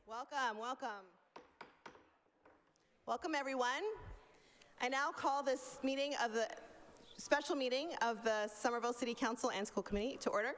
Welcome, welcome. Welcome, everyone. I now call this special meeting of the Somerville City Council and School Committee to order.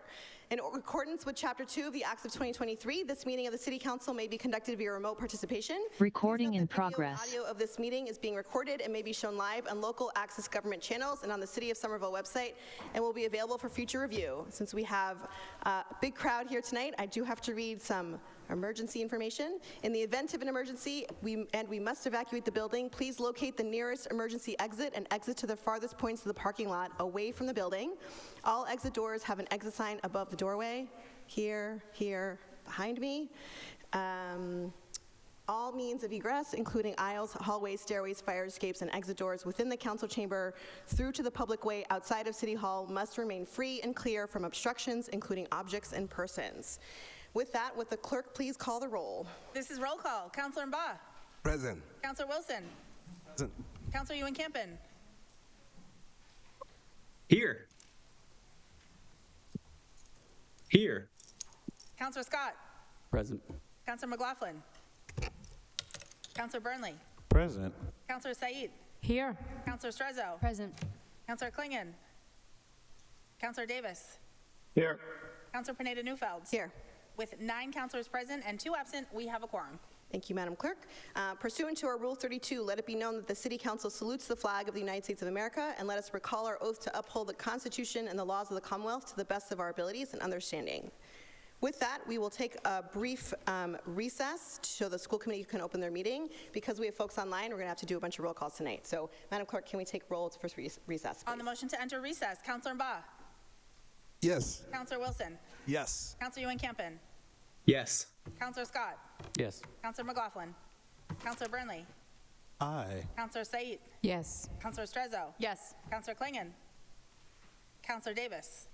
In accordance with Chapter 2 of the Acts of 2023, this meeting of the City Council may be conducted via remote participation. Recording in progress. Audio of this meeting is being recorded and may be shown live on local access government channels and on the City of Somerville website and will be available for future review. Since we have a big crowd here tonight, I do have to read some emergency information. In the event of an emergency, we must evacuate the building, please locate the nearest emergency exit and exit to the farthest points of the parking lot away from the building. All exit doors have an exit sign above the doorway, here, behind me. All means of egress, including aisles, hallways, stairways, fire escapes, and exit doors within the council chamber through to the public way outside of City Hall must remain free and clear from obstructions, including objects and persons. With that, would the clerk please call the roll? This is roll call. Councillor Mba. Present. Councillor Wilson. Present. Councillor Ewan-Campen. Here. Here. Councillor Scott. Present. Councillor McLaughlin. Councillor Burnley. Present. Councillor Said. Here. Councillor Strezzo. Present. Councillor Klingon. Councillor Davis. Here. Councillor Pineda-Neufeld. Here. With 9 councillors present and 2 absent, we have a quorum. Thank you, Madam Clerk. Pursuant to our Rule 32, let it be known that the City Council salutes the flag of the United States of America, and let us recall our oath to uphold the Constitution and the laws of the Commonwealth to the best of our abilities and understanding. With that, we will take a brief recess so the school committee can open their meeting. Because we have folks online, we're going to have to do a bunch of roll calls tonight. So, Madam Clerk, can we take roll to first recess, please? On the motion to enter recess, Councillor Mba. Yes. Councillor Wilson. Yes. Councillor Ewan-Campen. Yes. Councillor Scott. Yes. Councillor McLaughlin. Councillor Burnley. Aye. Councillor Said. Yes. Councillor Strezzo. Yes. Councillor Klingon. Councillor Davis.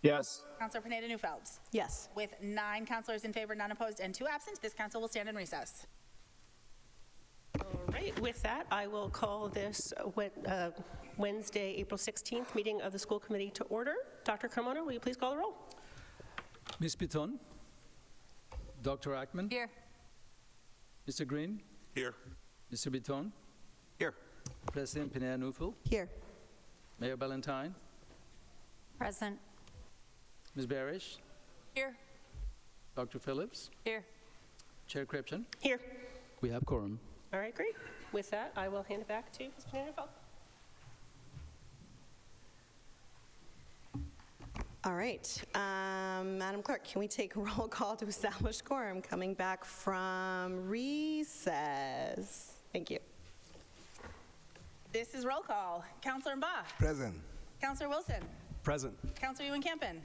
Yes. Councillor Pineda-Neufeld. Yes. With 9 councillors in favor, none opposed, and 2 absent, this council will stand in recess. All right, with that, I will call this Wednesday, April 16th meeting of the school committee to order. Dr. Carmona, will you please call the roll? Ms. Piton, Dr. Ackman, Here. Mr. Green, Here. Mr. Piton, Here. President Pineda-Neufeld, Here. Mayor Ballantyne, Present. Ms. Barish, Here. Dr. Phillips, Here. Chair Kripchen. Here. We have quorum. All right, great. With that, I will hand it back to Ms. Pineda-Neufeld. All right. Madam Clerk, can we take a roll call to establish quorum coming back from recess? Thank you. This is roll call. Councillor Mba. Present. Councillor Wilson. Present. Councillor Ewan-Campen.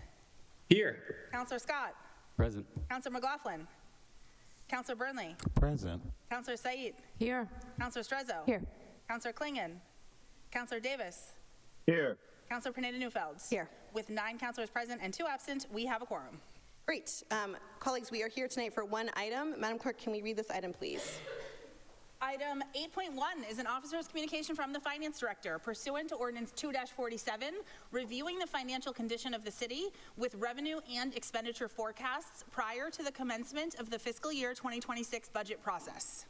Here. Councillor Scott. Present. Councillor McLaughlin. Councillor Burnley. Present. Councillor Said. Here. Councillor Strezzo. Here. Councillor Klingon. Councillor Davis. Here. Councillor Pineda-Neufeld. Here. With 9 councillors present and 2 absent, we have a quorum. Great. Colleagues, we are here tonight for one item. Madam Clerk, can we read this item, please? Item 8.1 is an officer's communication from the Finance Director pursuant to Ordinance 2-47, reviewing the financial condition of the city with revenue and expenditure forecasts prior to the commencement of the fiscal year 2026 budget process.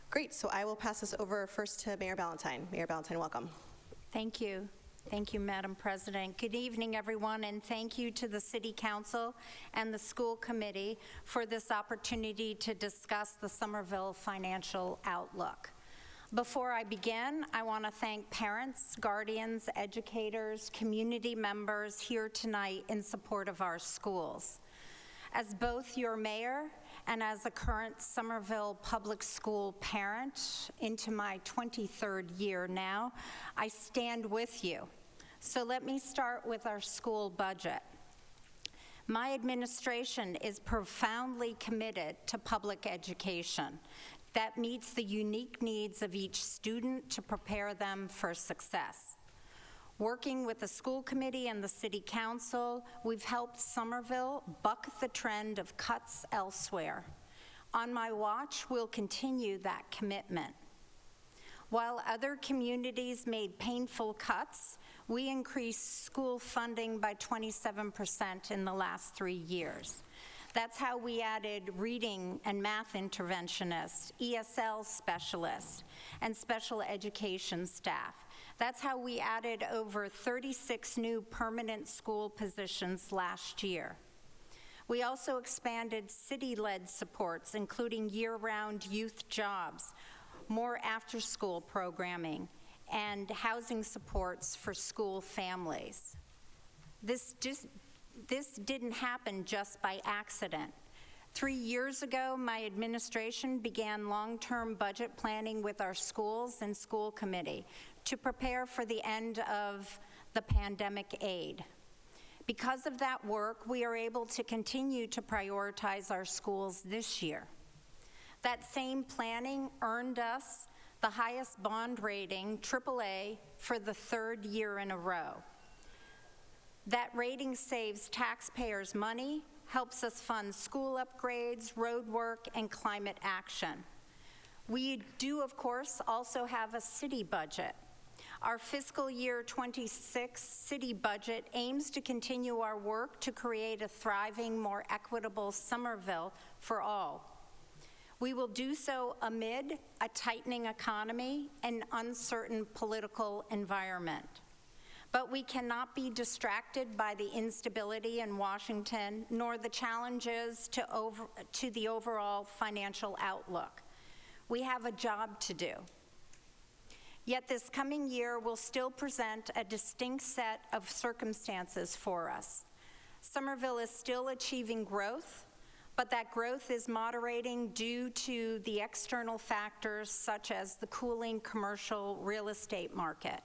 Great. So I will pass this over first to Mayor Ballantyne. Mayor Ballantyne, welcome. Thank you. Thank you, Madam President. Good evening, everyone, and thank you to the City Council and the School Committee for this opportunity to discuss the Somerville financial outlook. Before I begin, I want to thank parents, guardians, educators, community members here tonight in support of our schools. As both your mayor and as a current Somerville Public School parent into my 23rd year now, I stand with you. So let me start with our school budget. My administration is profoundly committed to public education that meets the unique needs of each student to prepare them for success. Working with the school committee and the city council, we've helped Somerville buck the trend of cuts elsewhere. On my watch, we'll continue that commitment. While other communities made painful cuts, we increased school funding by 27% in the last 3 years. That's how we added reading and math interventionists, ESL specialists, and special education staff. That's how we added over 36 new permanent school positions last year. We also expanded city-led supports, including year-round youth jobs, more after-school programming, and housing supports for school families. This didn't happen just by accident. 3 years ago, my administration began long-term budget planning with our schools and school committee to prepare for the end of the pandemic aid. Because of that work, we are able to continue to prioritize our schools this year. That same planning earned us the highest bond rating, AAA, for the 3rd year in a row. That rating saves taxpayers money, helps us fund school upgrades, road work, and climate action. We do, of course, also have a city budget. Our fiscal year 26 city budget aims to continue our work to create a thriving, more equitable Somerville for all. We will do so amid a tightening economy and uncertain political environment. But we cannot be distracted by the instability in Washington, nor the challenges to the overall financial outlook. We have a job to do. Yet this coming year will still present a distinct set of circumstances for us. Somerville is still achieving growth, but that growth is moderating due to the external factors such as the cooling commercial real estate market.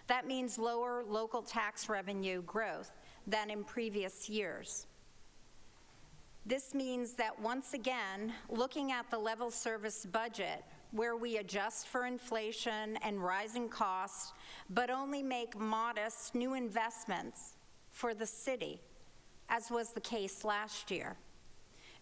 That means lower local tax revenue growth than in previous years. This means that once again, looking at the level service budget, where we adjust for inflation and rising costs, but only make modest new investments for the city, as was the case last year.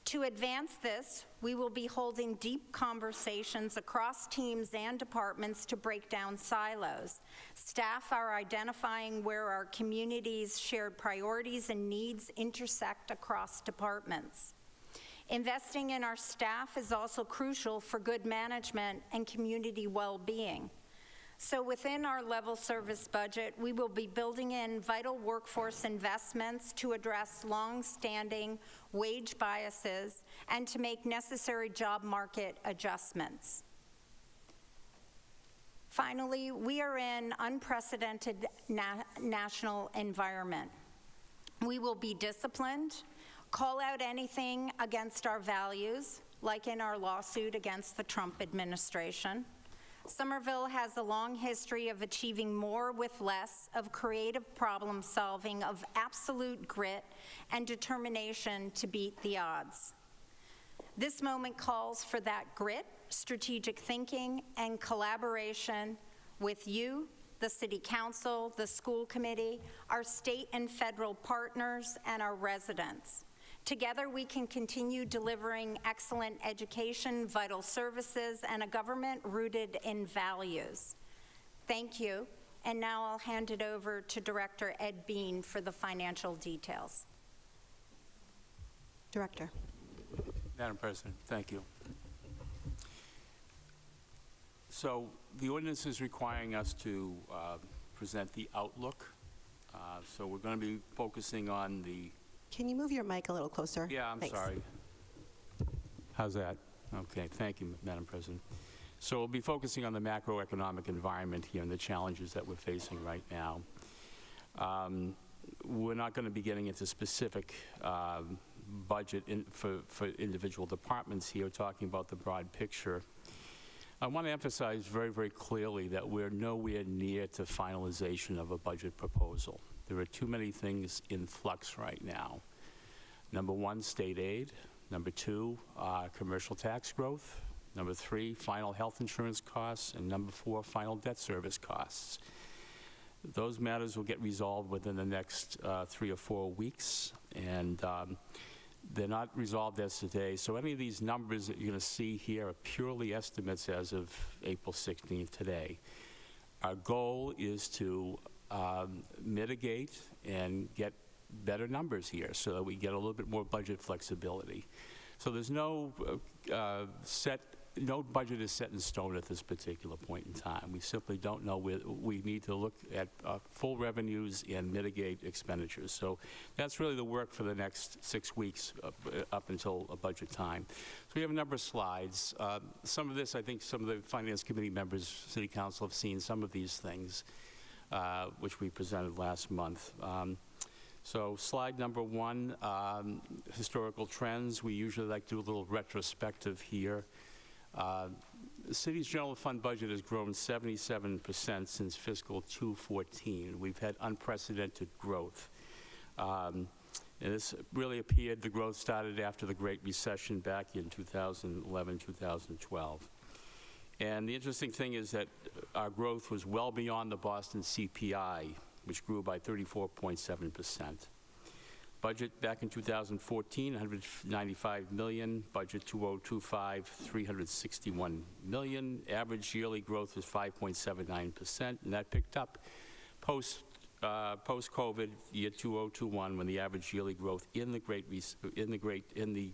To advance this, we will be holding deep conversations across teams and departments to break down silos. Staff are identifying where our community's shared priorities and needs intersect across departments. Investing in our staff is also crucial for good management and community well-being. So within our level service budget, we will be building in vital workforce investments to address long-standing wage biases and to make necessary job market adjustments. Finally, we are in unprecedented national environment. We will be disciplined, call out anything against our values, like in our lawsuit against the Trump administration. Somerville has a long history of achieving more with less, of creative problem solving, of absolute grit and determination to beat the odds. This moment calls for that grit, strategic thinking, and collaboration with you, the City Council, the school committee, our state and federal partners, and our residents. Together, we can continue delivering excellent education, vital services, and a government rooted in values. Thank you. And now I'll hand it over to Director Ed Bean for the financial details. Director. Madam President, thank you. So the ordinance is requiring us to present the outlook. So we're going to be focusing on the... Can you move your mic a little closer? Yeah, I'm Thanks. sorry. How's that? Okay, thank you, Madam President. So we'll be focusing on the macroeconomic environment here and the challenges that we're facing right now. We're not going to be getting into specific budget for individual departments here, talking about the broad picture. I want to emphasize very, very clearly that we're nowhere near to finalization of a budget proposal. There are too many things in flux right now. Number one, state aid. Number two, commercial tax growth. Number three, final health insurance costs. And number four, final debt service costs. Those matters will get resolved within the next 3 or 4 weeks, and they're not resolved as today. So any of these numbers that you're going to see here are purely estimates as of April 16th today. Our goal is to mitigate and get better numbers here so that we get a little bit more budget flexibility. So there's no no budget is set in stone at this particular point in time. We simply don't know where we need to look at full revenues and mitigate expenditures. So that's really the work for the next 6 weeks up until a budget time. So we have a number of slides. Some of this, I think some of the Finance Committee members, City Council have seen some of these things, which we presented last month. So slide number 1, historical trends. We usually like to do a little retrospective here. The city's general fund budget has grown 77% since fiscal 2014. We've had unprecedented growth. And this really appeared, the growth started after the Great Recession back in 2011, 2012. And the interesting thing is that our growth was well beyond the Boston CPI, which grew by 34.7%. Budget back in 2014, $195 million. Budget 2025, $361 million. Average yearly growth was 5.79%, and that picked up post-COVID, year 2021, when the average yearly growth in the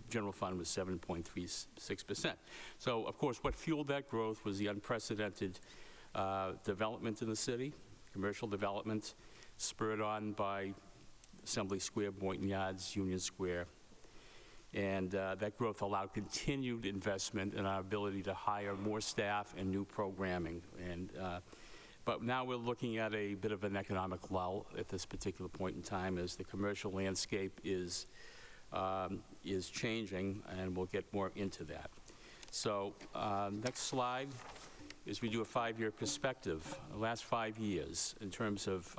general fund was 7.36%. So, of course, what fueled that growth was the unprecedented development in the city, commercial development, spurred on by Assembly Square, Boynton Yards, Union Square. And that growth allowed continued investment in our ability to hire more staff and new programming. But now we're looking at a bit of an economic lull at this particular point in time as the commercial landscape is changing, and we'll get more into that. So next slide is we do a 5-year perspective, the last 5 years in terms of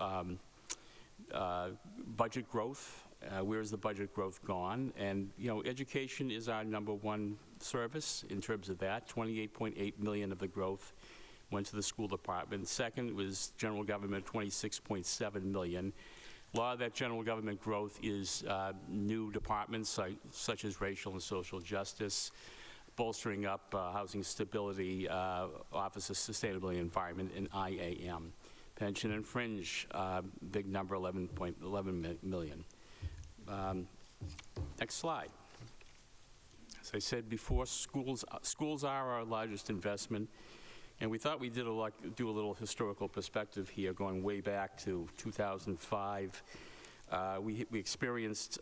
budget growth. Where has the budget growth gone? And, you know, education is our #1 service in terms of that. $28.8 million of the growth went to the school department. Second was general government, $26.7 million. A lot of that general government growth is new departments such as racial and social justice, bolstering up housing stability, Office of Sustainability and Environment, and IAM. Pension and fringe, big number, $11 million. Next slide. As I said before, schools are our largest investment, and we thought we'd do a little historical perspective here, going way back to 2005. We experienced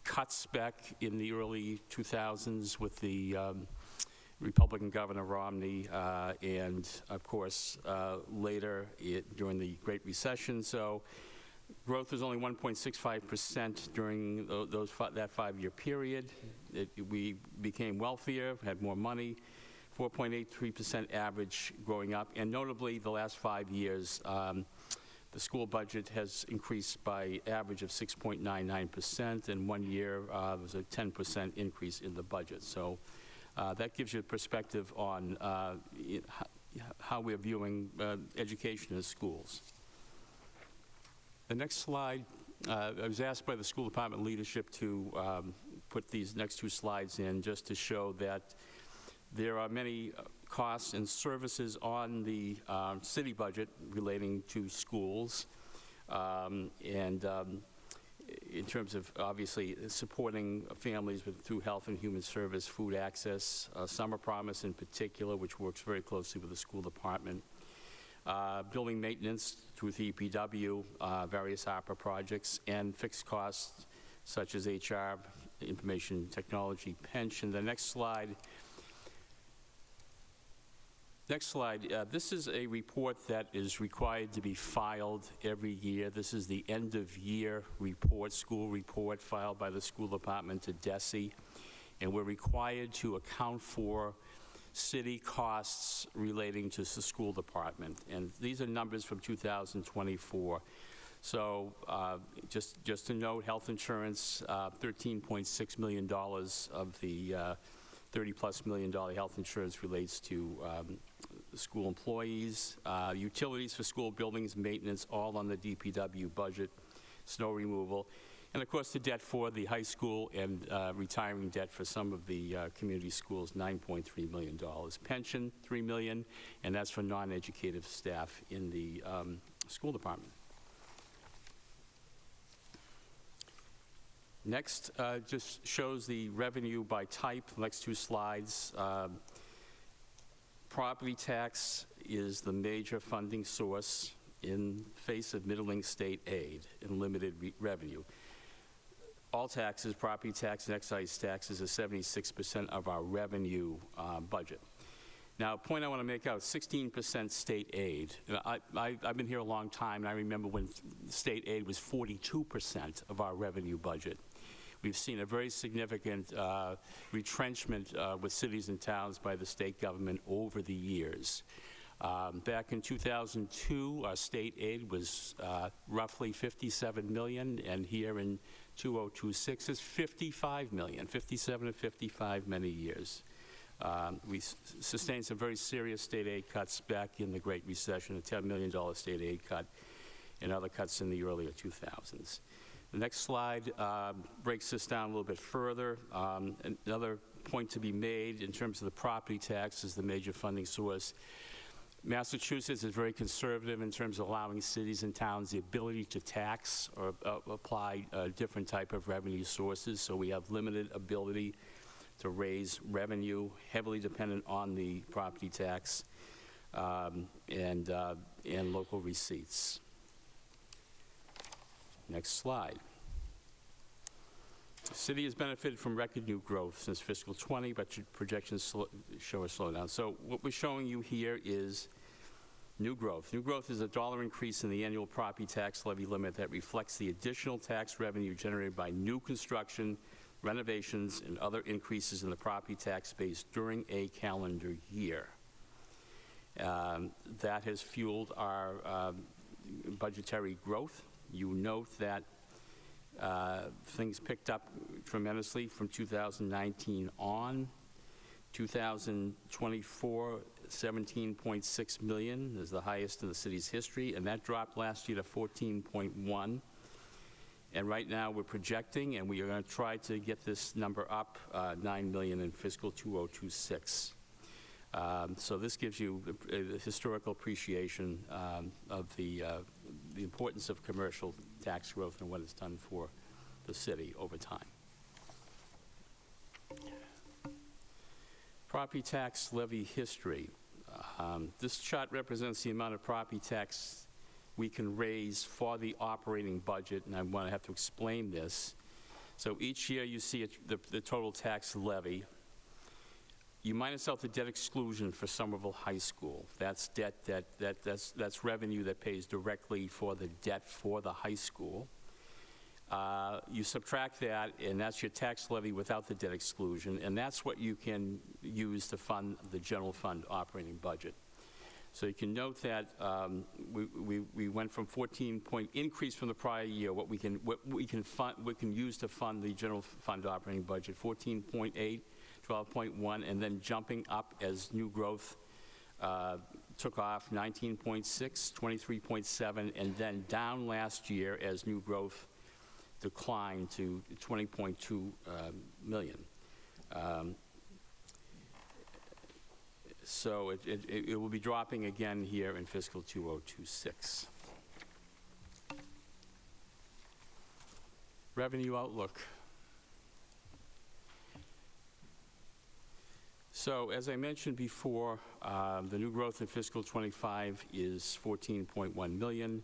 cuts back in the early 2000s with the Republican Governor Romney, and of course later during the Great Recession. So growth was only 1.65% during that 5-year period. We became wealthier, had more money, 4.83% average growing up, and notably the last 5 years, the school budget has increased by average of 6.99%, and 1 year there was a 10% increase in the budget. So that gives you a perspective on how we're viewing education in schools. The next slide, I was asked by the school department leadership to put these next 2 slides in just to show that there are many costs and services on the city budget relating to schools, in terms of obviously supporting families through health and human service, food access, Summer Promise in particular, which works very closely with the school department, building maintenance through the EPW, various ARPA projects, and fixed costs such as HR, information technology, pension. The next slide. This is a report that is required to be filed every year. This is the end-of-year report, school report, filed by the school department to DESE. And we're required to account for city costs relating to the school department. And these are numbers from 2024. So just to note, health insurance, $13.6 million of the $30+ million health insurance relates to school employees, utilities for school buildings, maintenance, all on the DPW budget, snow removal, and of course the debt for the high school and retiring debt for some of the community schools, $9.3 million. Pension, $3 million, and that's for non-educative staff in the school department. Next, just shows the revenue by type, next two slides. Property tax is the major funding source in face of middling state aid and limited revenue. All taxes, property tax and excise taxes, are 76% of our revenue budget. Now, a point I want to make out, 16% state aid. I've been here a long time, and I remember when state aid was 42% of our revenue budget. We've seen a very significant retrenchment with cities and towns by the state government over the years. Back in 2002, our state aid was roughly $57 million, and here in 2026 is $55 million, 57 to 55 many years. We sustained some very serious state aid cuts back in the Great Recession, a $10 million state aid cut, and other cuts in the earlier 2000s. The next slide breaks this down a little bit further. Another point to be made in terms of the property tax is the major funding source. Massachusetts is very conservative in terms of allowing cities and towns the ability to tax or apply different type of revenue sources, so we have limited ability to raise revenue, heavily dependent on the property tax and local receipts. Next slide. The city has benefited from record new growth since fiscal 20, but projections show a slowdown. So what we're showing you here is new growth. New growth is a $1 increase in the annual property tax levy limit that reflects the additional tax revenue generated by new construction, renovations, and other increases in the property tax base during a calendar year. That has fueled our budgetary growth. You note that things picked up tremendously from 2019 on. 2024, $17.6 million is the highest in the city's history, and that dropped last year to 14.1. And right now we're projecting, and we are going to try to get this number up, $9 million in fiscal 2026. So this gives you a historical appreciation of the importance of commercial tax growth and what it's done for the city over time. Property tax levy history. This chart represents the amount of property tax we can raise for the operating budget, and I want to have to explain this. So each year you see the total tax levy. You minus out the debt exclusion for Somerville High School. That's debt that's revenue that pays directly for the debt for the high school. You subtract that, and that's your tax levy without the debt exclusion, and that's what you can use to fund the general fund operating budget. So you can note that we went from 14-point increase from the prior year. What we can use to fund the general fund operating budget, 14.8, 12.1, and then jumping up as new growth took off, 19.6, 23.7, and then down last year as new growth declined to 20.2 million. So it will be dropping again here in fiscal 2026. Revenue outlook. So as I mentioned before, the new growth in fiscal 25 is 14.1 million.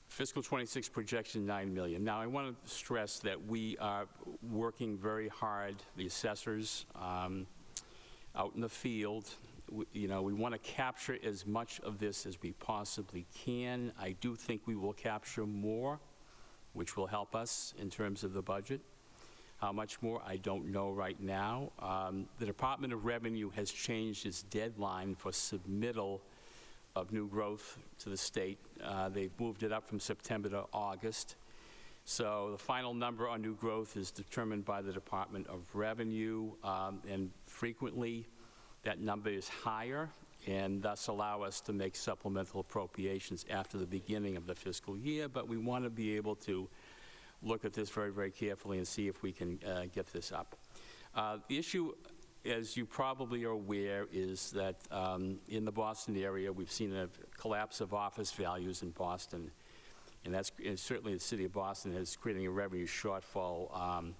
Fiscal 26 projection, 9 million. Now, I want to stress that we are working very hard, the assessors out in the field. We want to capture as much of this as we possibly can. I do think we will capture more, which will help us in terms of the budget. How much more, I don't know right now. The Department of Revenue has changed its deadline for submittal of new growth to the state. They've moved it up from September to August. So the final number on new growth is determined by the Department of Revenue, and frequently that number is higher, and thus allow us to make supplemental appropriations after the beginning of the fiscal year. But we want to be able to look at this very, very carefully and see if we can get this up. The issue, as you probably are aware, is that in the Boston area, we've seen a collapse of office values in Boston. And and certainly the city of Boston is creating a revenue shortfall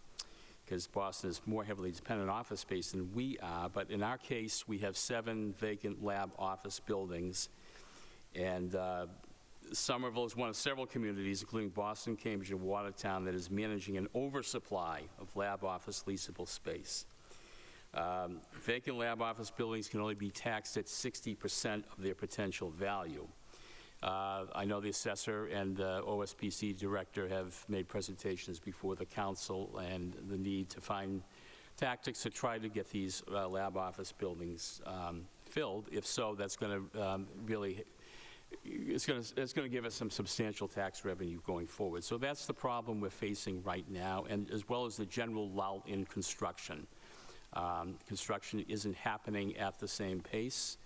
because Boston is more heavily dependent on office space than we are. But in our case, we have 7 vacant lab office buildings. And Somerville is one of several communities, including Boston, Cambridge, and Watertown, that is managing an oversupply of lab office leasable space. Vacant lab office buildings can only be taxed at 60% of their potential value. I know the assessor and the OSPC director have made presentations before the council and the need to find tactics to try to get these lab office buildings filled. If so, that's going to really, it's going to give us some substantial tax revenue going forward. So that's the problem we're facing right now, and as well as the general lull in construction. Construction isn't happening at the same pace.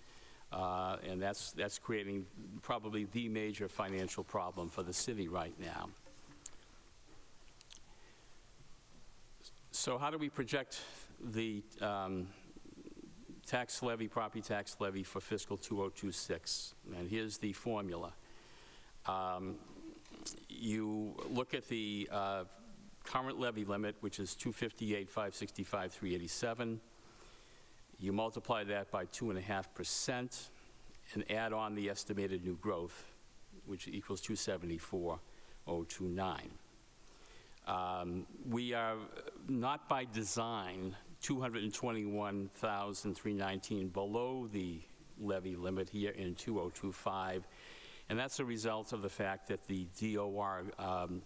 And that's creating probably the major financial problem for the city right now. So how do we project the tax levy, property tax levy for fiscal 2026? And here's the formula. You look at the current levy limit, which is 258, 565, 387. You multiply that by 2.5% and add on the estimated new growth, which equals 274,029. We are not by design 221,319 below the levy limit here in 2025, and that's a result of the fact that the DOR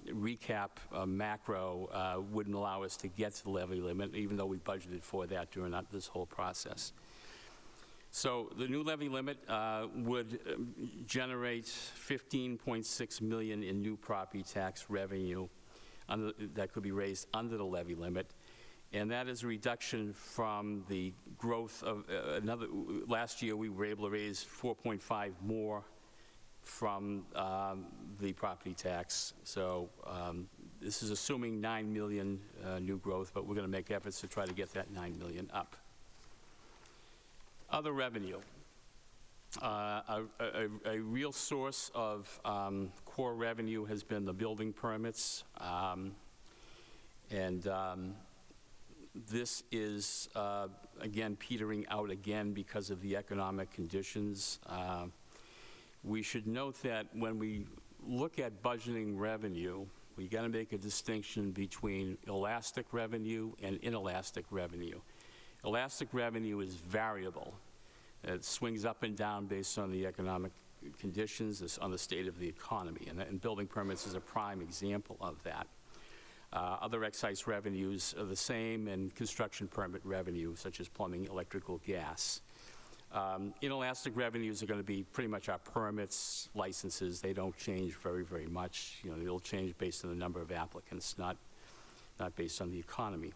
recap macro wouldn't allow us to get to the levy limit, even though we budgeted for that during this whole process. So the new levy limit would generate $15.6 million in new property tax revenue that could be raised under the levy limit. And that is a reduction from the growth of last year we were able to raise 4.5 more from the property tax. So this is assuming 9 million new growth, but we're going to make efforts to try to get that 9 million up. Other revenue. A real source of core revenue has been the building permits. This is, again, petering out again because of the economic conditions. We should note that when we look at budgeting revenue, we got to make a distinction between elastic revenue and inelastic revenue. Elastic revenue is variable. It swings up and down based on the economic conditions, on the state of the economy, and building permits is a prime example of that. Other excise revenues are the same, and construction permit revenue, such as plumbing, electrical, gas. Inelastic revenues are going to be pretty much our permits, licenses. They don't change very, very much. You know, it'll change based on the number of applicants, not based on the economy.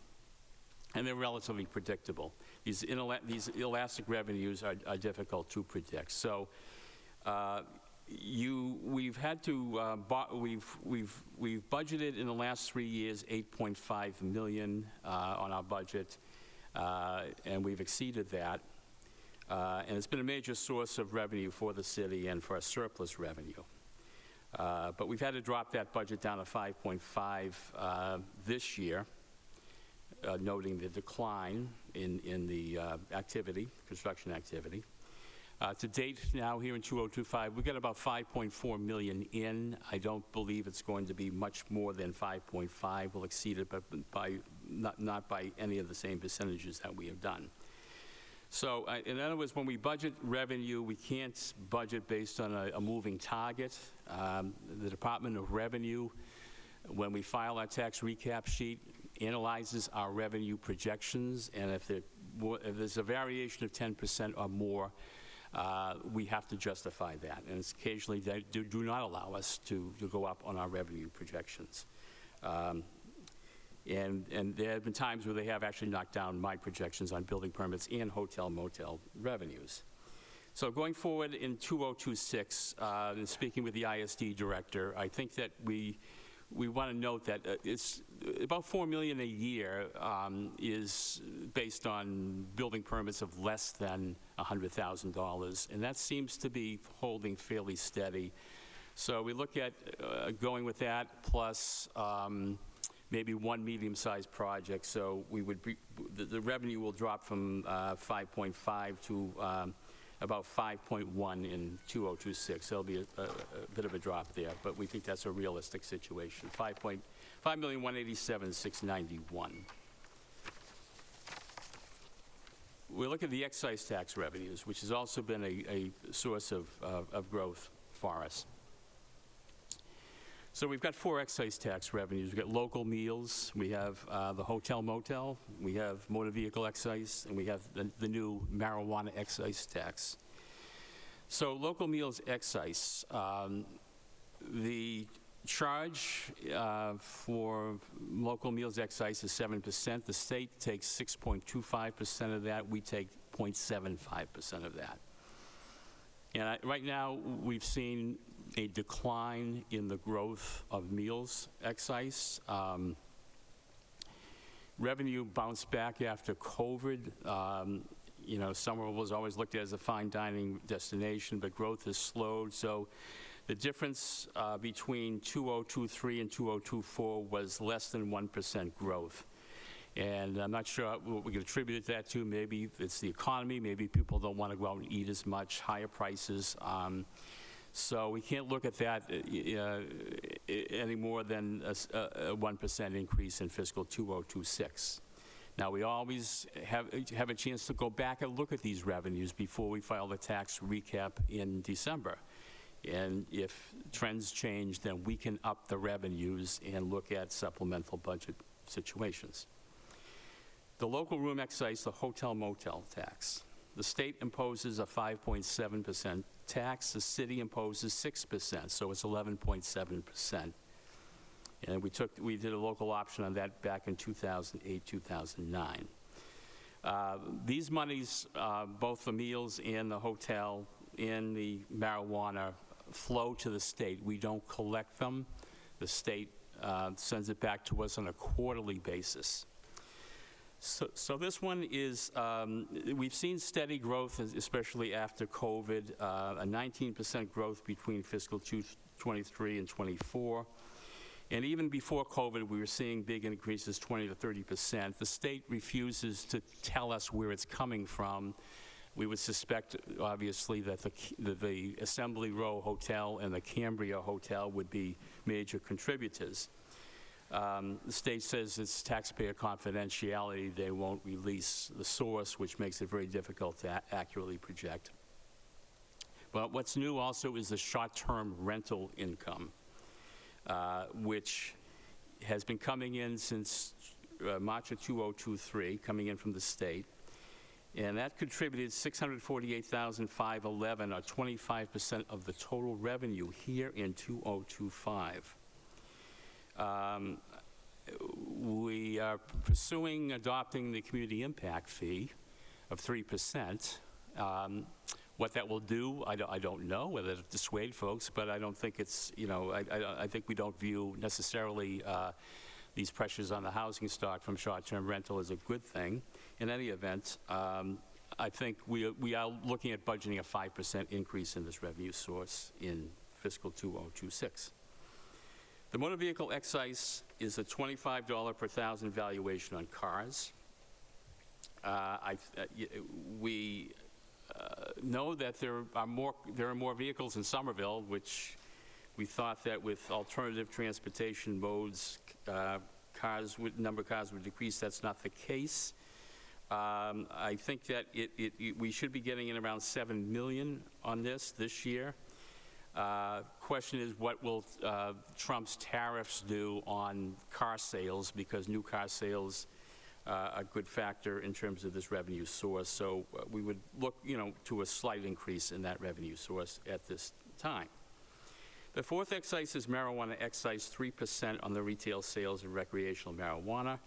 And they're relatively predictable. These elastic revenues are difficult to predict. So we've had to we've budgeted in the last 3 years $8.5 million on our budget, and we've exceeded that. And it's been a major source of revenue for the city and for our surplus revenue. But we've had to drop that budget down to 5.5 this year, noting the decline in the construction activity. To date now here in 2025, we've got about 5.4 million in. I don't believe it's going to be much more than 5.5. We'll exceed it, but not by any of the same percentages that we have done. So in other words, when we budget revenue, we can't budget based on a moving target. The Department of Revenue, when we file our tax recap sheet, analyzes our revenue projections, and if there's a variation of 10% or more, we have to justify that. And it's occasionally they do not allow us to go up on our revenue projections. And there have been times where they have actually knocked down my projections on building permits and hotel motel revenues. So going forward in 2026, and speaking with the ISD director, I think that we want to note that it's about $4 million a year is based on building permits of less than $100,000, and that seems to be holding fairly steady So we look at going with that, plus maybe one medium-sized project. So we would be, the revenue will drop from 5.5 to about 5.1 in 2026. There'll be a bit of a drop there, but we think that's a realistic situation. 5,187,691. We look at the excise tax revenues, which has also been a source of growth for us. So we've got 4 excise tax revenues. We've got local meals, we have the hotel motel, we have motor vehicle excise, and we have the new marijuana excise tax. So local meals excise, the charge for local meals excise is 7%. The state takes 6.25% of that. We take 0.75% of that. And right now, we've seen a decline in the growth of meals excise. Revenue bounced back after COVID. You know, Somerville was always looked at as a fine dining destination, but growth has slowed. So the difference between 2023 and 2024 was less than 1% growth. And I'm not sure what we can attribute that to. Maybe it's the economy. Maybe people don't want to go out and eat as much, higher prices. So we can't look at that any more than a 1% increase in fiscal 2026. Now, we always have a chance to go back and look at these revenues before we file the tax recap in December. And if trends change, then we can up the revenues and look at supplemental budget situations. The local room excise, the hotel motel tax. The state imposes a 5.7% tax. The city imposes 6%, so it's 11.7%. And we did a local option on that back in 2008, 2009. These monies, both the meals and the hotel and the marijuana, flow to the state. We don't collect them. The state sends it back to us on a quarterly basis. So this one is, we've seen steady growth, especially after COVID, a 19% growth between fiscal 23 and 24. And even before COVID, we were seeing big increases, 20 to 30%. The state refuses to tell us where it's coming from. We would suspect, obviously, that the Assembly Row Hotel and the Cambria Hotel would be major contributors. The state says it's taxpayer confidentiality. They won't release the source, which makes it very difficult to accurately project. But what's new also is the short-term rental income, which has been coming in since March of 2023, coming in from the state. And that contributed $648,511, or 25% of the total revenue here in 2025. We are pursuing adopting the community impact fee of 3%. What that will do, I don't know, whether it'll dissuade folks, but I don't think it's, you know, I think we don't view necessarily these pressures on the housing stock from short-term rental as a good thing. In any event, I think we are looking at budgeting a 5% increase in this revenue source in fiscal 2026. The motor vehicle excise is a $25 per thousand valuation on cars. We know that there are more vehicles in Somerville, which we thought that with alternative transportation modes, number of cars would decrease. That's not the case. I think that we should be getting in around 7 million on this year. Question is, what will Trump's tariffs do on car sales, because new car sales are a good factor in terms of this revenue source. So we would look, to a slight increase in that revenue source at this time. The fourth excise is marijuana excise, 3% on the retail sales of recreational marijuana.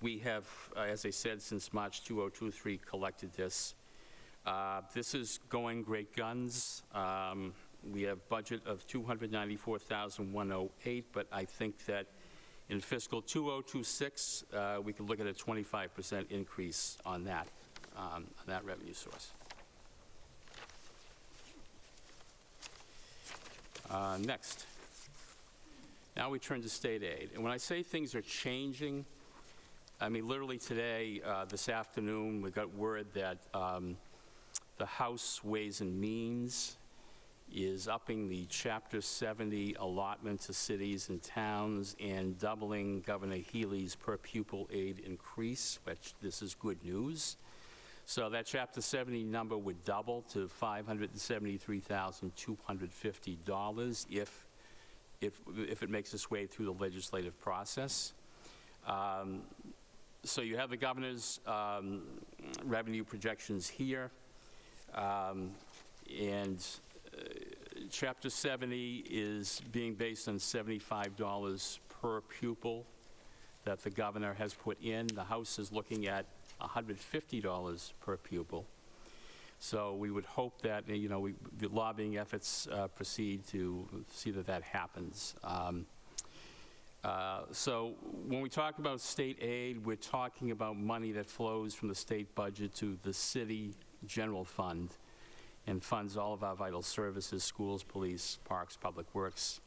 We have, as I said, since March 2023, collected this. This is going great guns. We have budget of $294,108, but I think that in fiscal 2026, we could look at a 25% increase on that revenue source. Next. Now we turn to state aid. And when I say things are changing, I mean literally today, this afternoon, we got word that the House Ways and Means is upping the Chapter 70 allotment to cities and towns and doubling Governor Healy's per pupil aid increase, which this is good news. So that Chapter 70 number would double to $573,250 if it makes its way through the legislative process. So you have the governor's revenue projections here. Chapter 70 is being based on $75 per pupil that the governor has put in. The House is looking at $150 per pupil. So we would hope that, the lobbying efforts proceed to see that that happens. So when we talk about state aid, we're talking about money that flows from the state budget to the city general fund and funds all of our vital services, schools, police, parks, public works.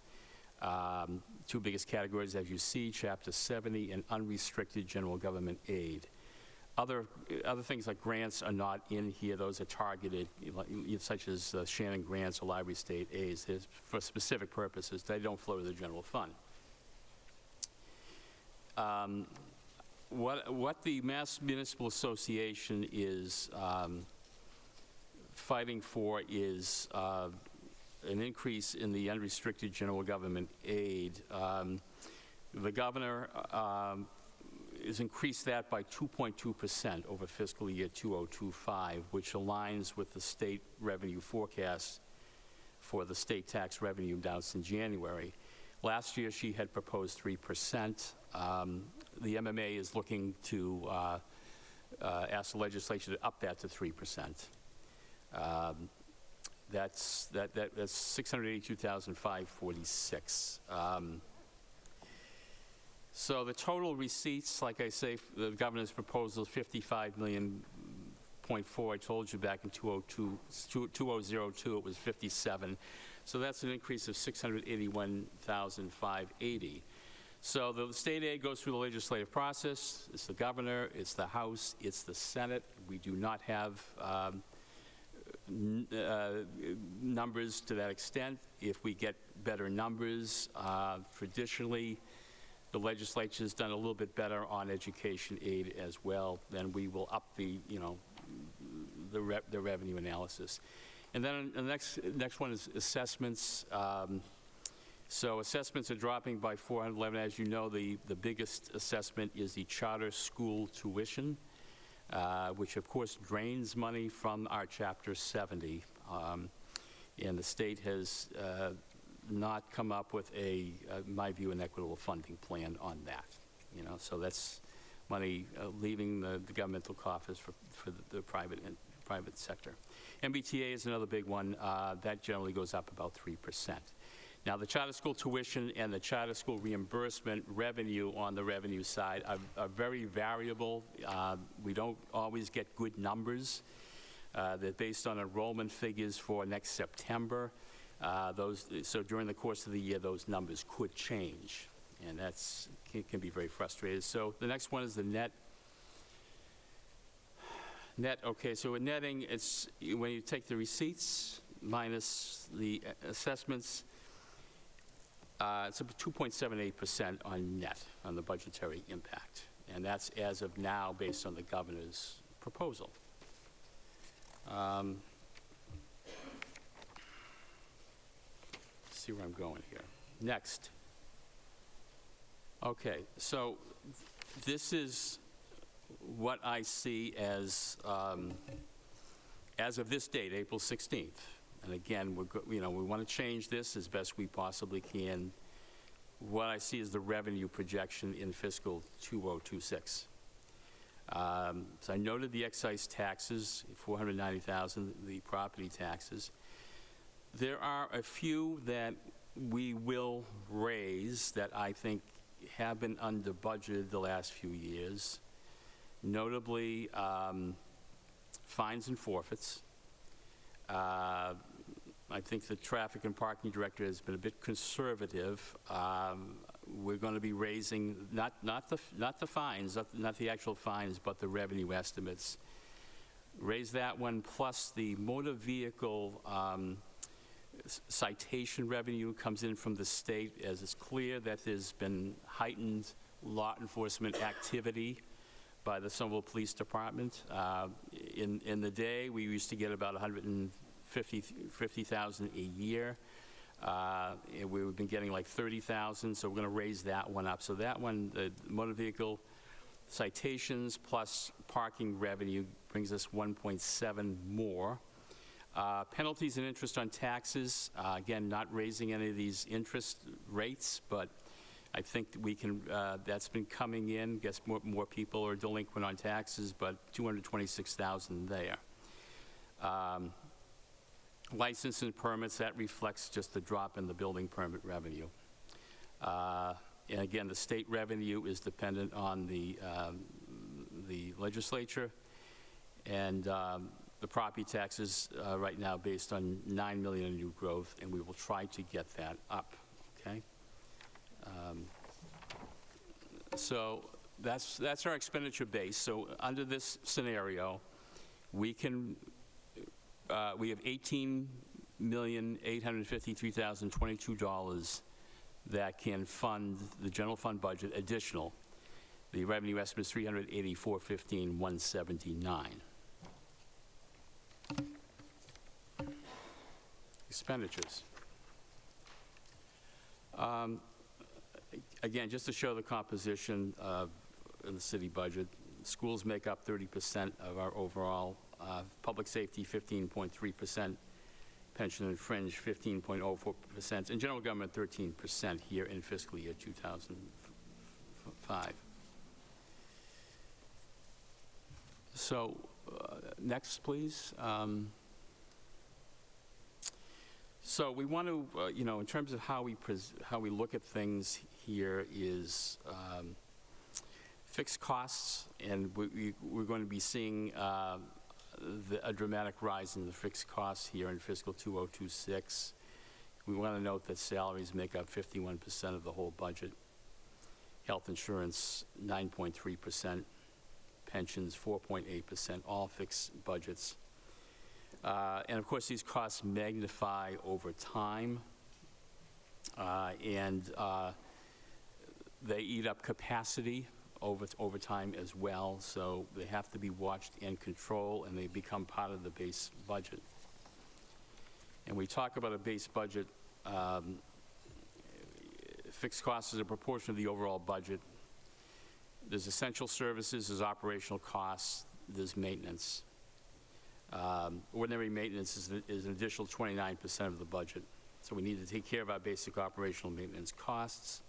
Two biggest categories, as you see, Chapter 70 and unrestricted general government aid. Other things like grants are not in here. Those are targeted, such as Shannon grants or library state aids. They're for specific purposes. They don't flow to the general fund. What the Mass Municipal Association is fighting for is an increase in the unrestricted general government aid. The governor has increased that by 2.2% over fiscal year 2025, which aligns with the state revenue forecast for the state tax revenue announced in January. Last year, she had proposed 3%. The MMA is looking to ask the legislature to up that to 3%. That's $682,546. So the total receipts, like I say, the governor's proposal is $55.4 million. I told you back in 2002 it was 57. So that's an increase of $681,580. So the state aid goes through the legislative process. It's the governor, it's the House, it's the Senate. We do not have numbers to that extent. If we get better numbers, traditionally, the legislature's done a little bit better on education aid as well. Then we will up the revenue analysis. And then the next one is assessments. So assessments are dropping by 411. As you know, the biggest assessment is the charter school tuition, which of course drains money from our Chapter 70. And the state has not come up with in my view, an equitable funding plan on that. So that's money leaving the governmental coffers for the private sector. MBTA is another big one. That generally goes up about 3%. Now, the charter school tuition and the charter school reimbursement revenue on the revenue side are very variable. We don't always get good numbers. They're based on enrollment figures for next September. So during the course of the year, those numbers could change, and that can be very frustrating. So the next one is the net. Okay, so with netting, it's when you take the receipts minus the assessments, it's up to 2.78% on net, on the budgetary impact. And that's as of now based on the governor's proposal. See where I'm going here. Next. Okay, so this is what I see as of this date, April 16th. And again, we want to change this as best we possibly can. What I see is the revenue projection in fiscal 2026. So I noted the excise taxes, $490,000, the property taxes. There are a few that we will raise that I think have been under budgeted the last few years, notably fines and forfeits. I think the traffic and parking director has been a bit conservative. We're going to be raising, not the fines, not the actual fines, but the revenue estimates. Raise that one, plus the motor vehicle citation revenue comes in from the state, as it's clear that there's been heightened law enforcement activity by the Somerville Police Department. In the day, we used to get about 150,000 a year. And we've been getting like 30,000, so we're going to raise that one up. So that one, the motor vehicle citations plus parking revenue brings us 1.7 more. Penalties and interest on taxes, again, not raising any of these interest rates, but I think that we can, that's been coming in, guess more people are delinquent on taxes, but 226,000 there. License and permits, that reflects just the drop in the building permit revenue. And again, the state revenue is dependent on the legislature, and the property taxes right now based on 9 million in new growth, and we will try to get that up, okay? So that's our expenditure base. So under this scenario, we can, we have $18,853,022 that can fund the general fund budget additional. The revenue estimate is $384,179. Expenditures. Again, just to show the composition in the city budget, schools make up 30% of our overall, public safety 15.3%, pension and fringe 15.04%, and general government 13% here in fiscal year 2005. So next, please. So we want to, in terms of how we look at things here is fixed costs, and we're going to be seeing a dramatic rise in the fixed costs here in fiscal 2026. We want to note that salaries make up 51% of the whole budget. Health insurance, 9.3%. Pensions, 4.8%, all fixed budgets. And of course, these costs magnify over time, and they eat up capacity over time as well, so they have to be watched and controlled, and they become part of the base budget. And we talk about a base budget, fixed costs as a proportion of the overall budget. There's essential services, there's operational costs, there's maintenance. Ordinary maintenance is an additional 29% of the budget. So we need to take care of our basic operational maintenance costs.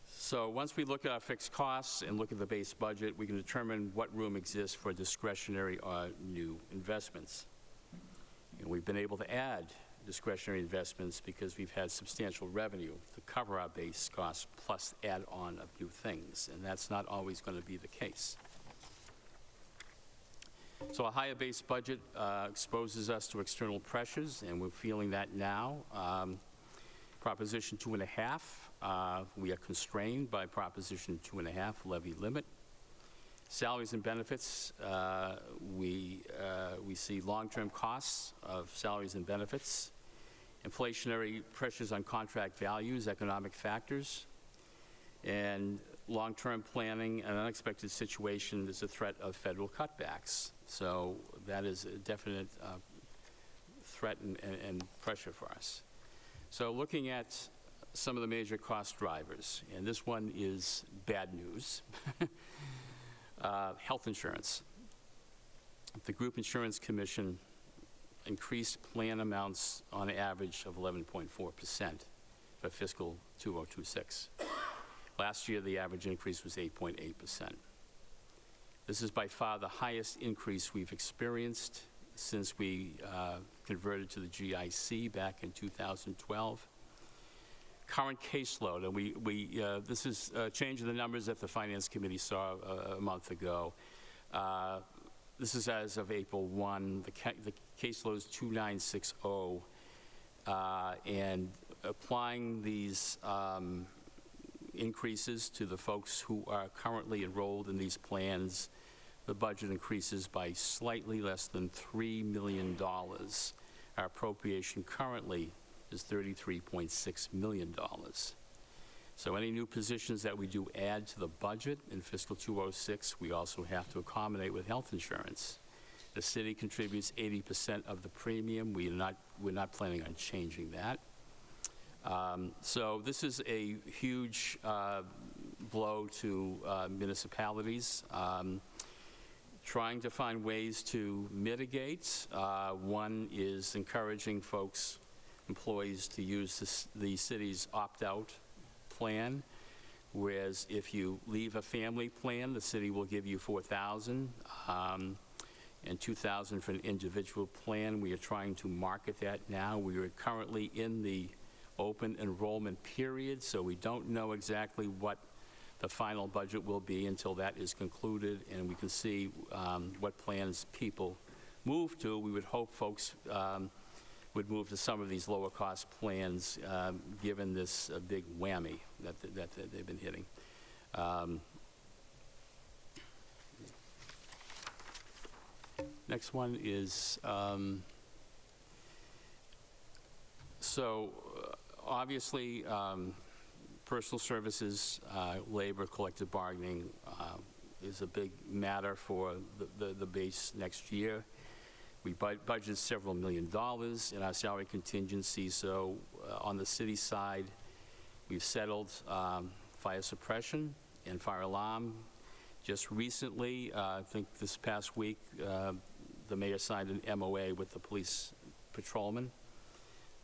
So once we look at our fixed costs and look at the base budget, we can determine what room exists for discretionary or new investments. And we've been able to add discretionary investments because we've had substantial revenue to cover our base costs plus add on of new things, and that's not always going to be the case. So a higher base budget exposes us to external pressures, and we're feeling that now. Proposition 2.5, we are constrained by Proposition 2.5 levy limit. Salaries and benefits, we see long-term costs of salaries and benefits, inflationary pressures on contract values, economic factors, and long-term planning. An unexpected situation is a threat of federal cutbacks. So that is a definite threat and pressure for us. So looking at some of the major cost drivers, and this one is bad news. Health insurance. The Group Insurance Commission increased plan amounts on average of 11.4% for fiscal 2026. Last year, the average increase was 8.8%. This is by far the highest increase we've experienced since we converted to the GIC back in 2012. Current caseload, and this is a change in the numbers that the Finance Committee saw a month ago. This is as of April 1. The caseload is 2,960. and applying these increases to the folks who are currently enrolled in these plans, the budget increases by slightly less than $3 million. Our appropriation currently is $33.6 million. So any new positions that we do add to the budget in fiscal 206, we also have to accommodate with health insurance. The city contributes 80% of the premium. We're not planning on changing that. So this is a huge blow to municipalities. Trying to find ways to mitigate. One is encouraging folks, employees, to use the city's opt-out plan, whereas if you leave a family plan, the city will give you $4,000 and $2,000 for an individual plan. We are trying to market that now. We are currently in the open enrollment period, so we don't know exactly what the final budget will be until that is concluded, and we can see what plans people move to. We would hope folks would move to some of these lower cost plans, given this big whammy that they've been hitting. Next one is, obviously, personal services, labor, collective bargaining is a big matter for the base next year. We budgeted several $1 million in our salary contingency, so on the city side, we've settled fire suppression and fire alarm. Just recently, I think this past week, the mayor signed an MOA with the police patrolman,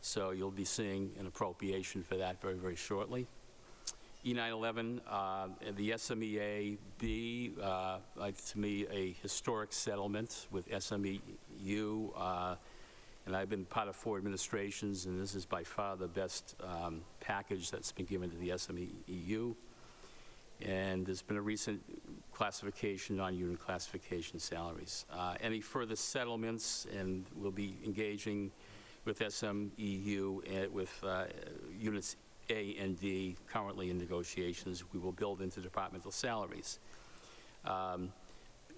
so you'll be seeing an appropriation for that very, very shortly. E911, the SMEA-B, to me, a historic settlement with SMEU, and I've been part of 4 administrations, and this is by far the best package that's been given to the SMEU. And there's been a recent classification on unit classification salaries. Any further settlements, and we'll be engaging with SMEU and with units A and D currently in negotiations, we will build into departmental salaries.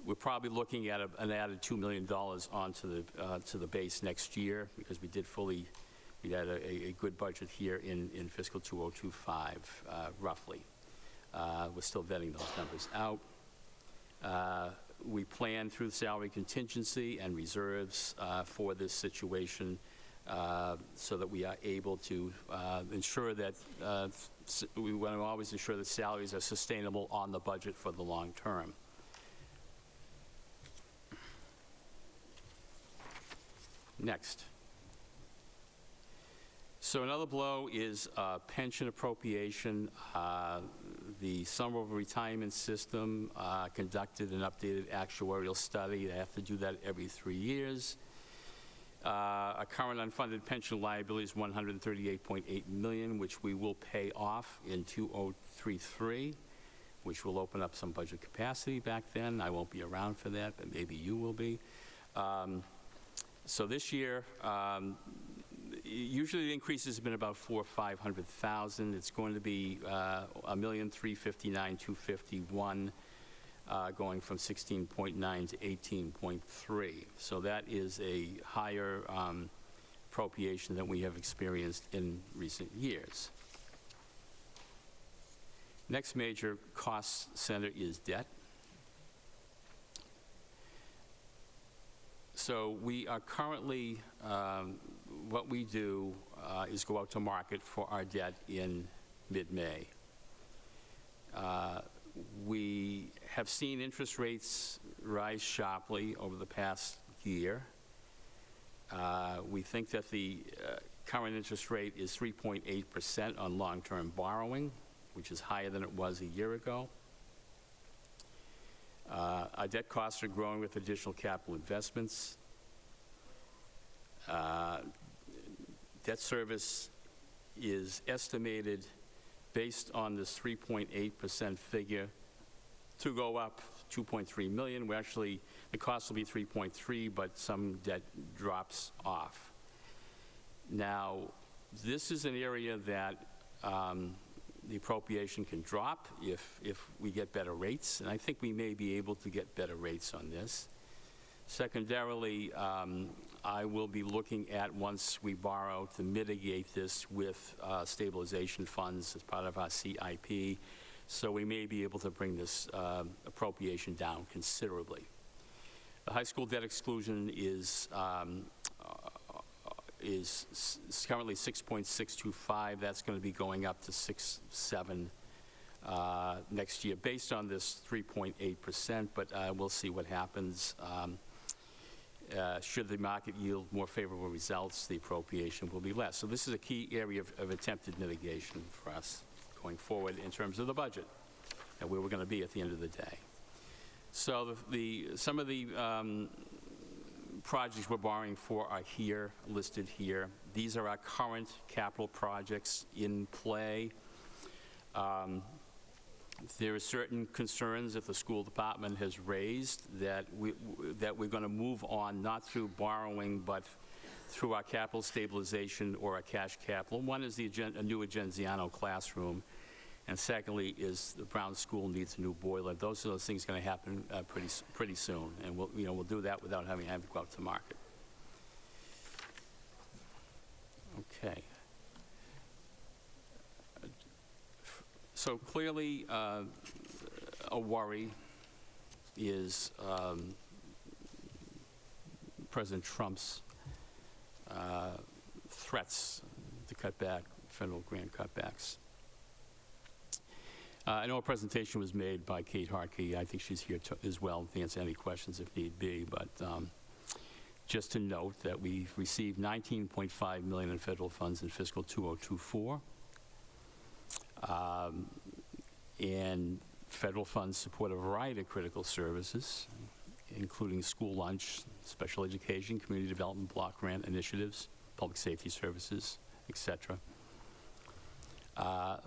We're probably looking at an added $2 million onto to the base next year, because we had a good budget here in fiscal 2025, roughly. We're still vetting those numbers out. We plan through the salary contingency and reserves for this situation, so that we are able to ensure that we want to always ensure that salaries are sustainable on the budget for the long term. Next. So another blow is pension appropriation. The Somerville Retirement System conducted an updated actuarial study. They have to do that every 3 years. Our current unfunded pension liability is $138.8 million, which we will pay off in 2033, which will open up some budget capacity back then. I won't be around for that, but maybe you will be. So this year, usually the increase has been about $400,000 or $500,000. It's going to be $1,359,251. Going from 16.9 to 18.3. So that is a higher appropriation than we have experienced in recent years. Next major cost center is debt. So we are currently, what we do is go out to market for our debt in mid-May. We have seen interest rates rise sharply over the past year. We think that the current interest rate is 3.8% on long-term borrowing, which is higher than it was a year ago. Our debt costs are growing with additional capital investments. Debt service is estimated, based on this 3.8% figure, to go up $2.3 million. We actually, the cost will be 3.3, but some debt drops off. Now, this is an area that the appropriation can drop if we get better rates, and I think we may be able to get better rates on this. Secondarily, I will be looking at, once we borrow, to mitigate this with stabilization funds as part of our CIP, so we may be able to bring this appropriation down considerably. The high school debt exclusion is currently 6.625. That's going to be going up to 6.7 next year, based on this 3.8%, but we'll see what happens. Should the market yield more favorable results, the appropriation will be less. So this is a key area of attempted mitigation for us going forward in terms of the budget and where we're going to be at the end of the day. So some of the projects we're borrowing for are here, listed here. These are our current capital projects in play. There are certain concerns that the school department has raised that we're going to move on, not through borrowing, but through our capital stabilization or our cash capital. One is a new Agenziano classroom, and secondly is the Brown School needs a new boiler. Those are those things going to happen pretty soon, and we'll do that without having to go out to market. Okay. So clearly, a worry is President Trump's threats to cut back federal grant cutbacks. I know a presentation was made by Kate Hartke. I think she's here as well to answer any questions if need be. But just to note that we've received $19.5 million in federal funds in fiscal 2024. And federal funds support a variety of critical services, including school lunch, special education, community development block grant initiatives, public safety services, etc.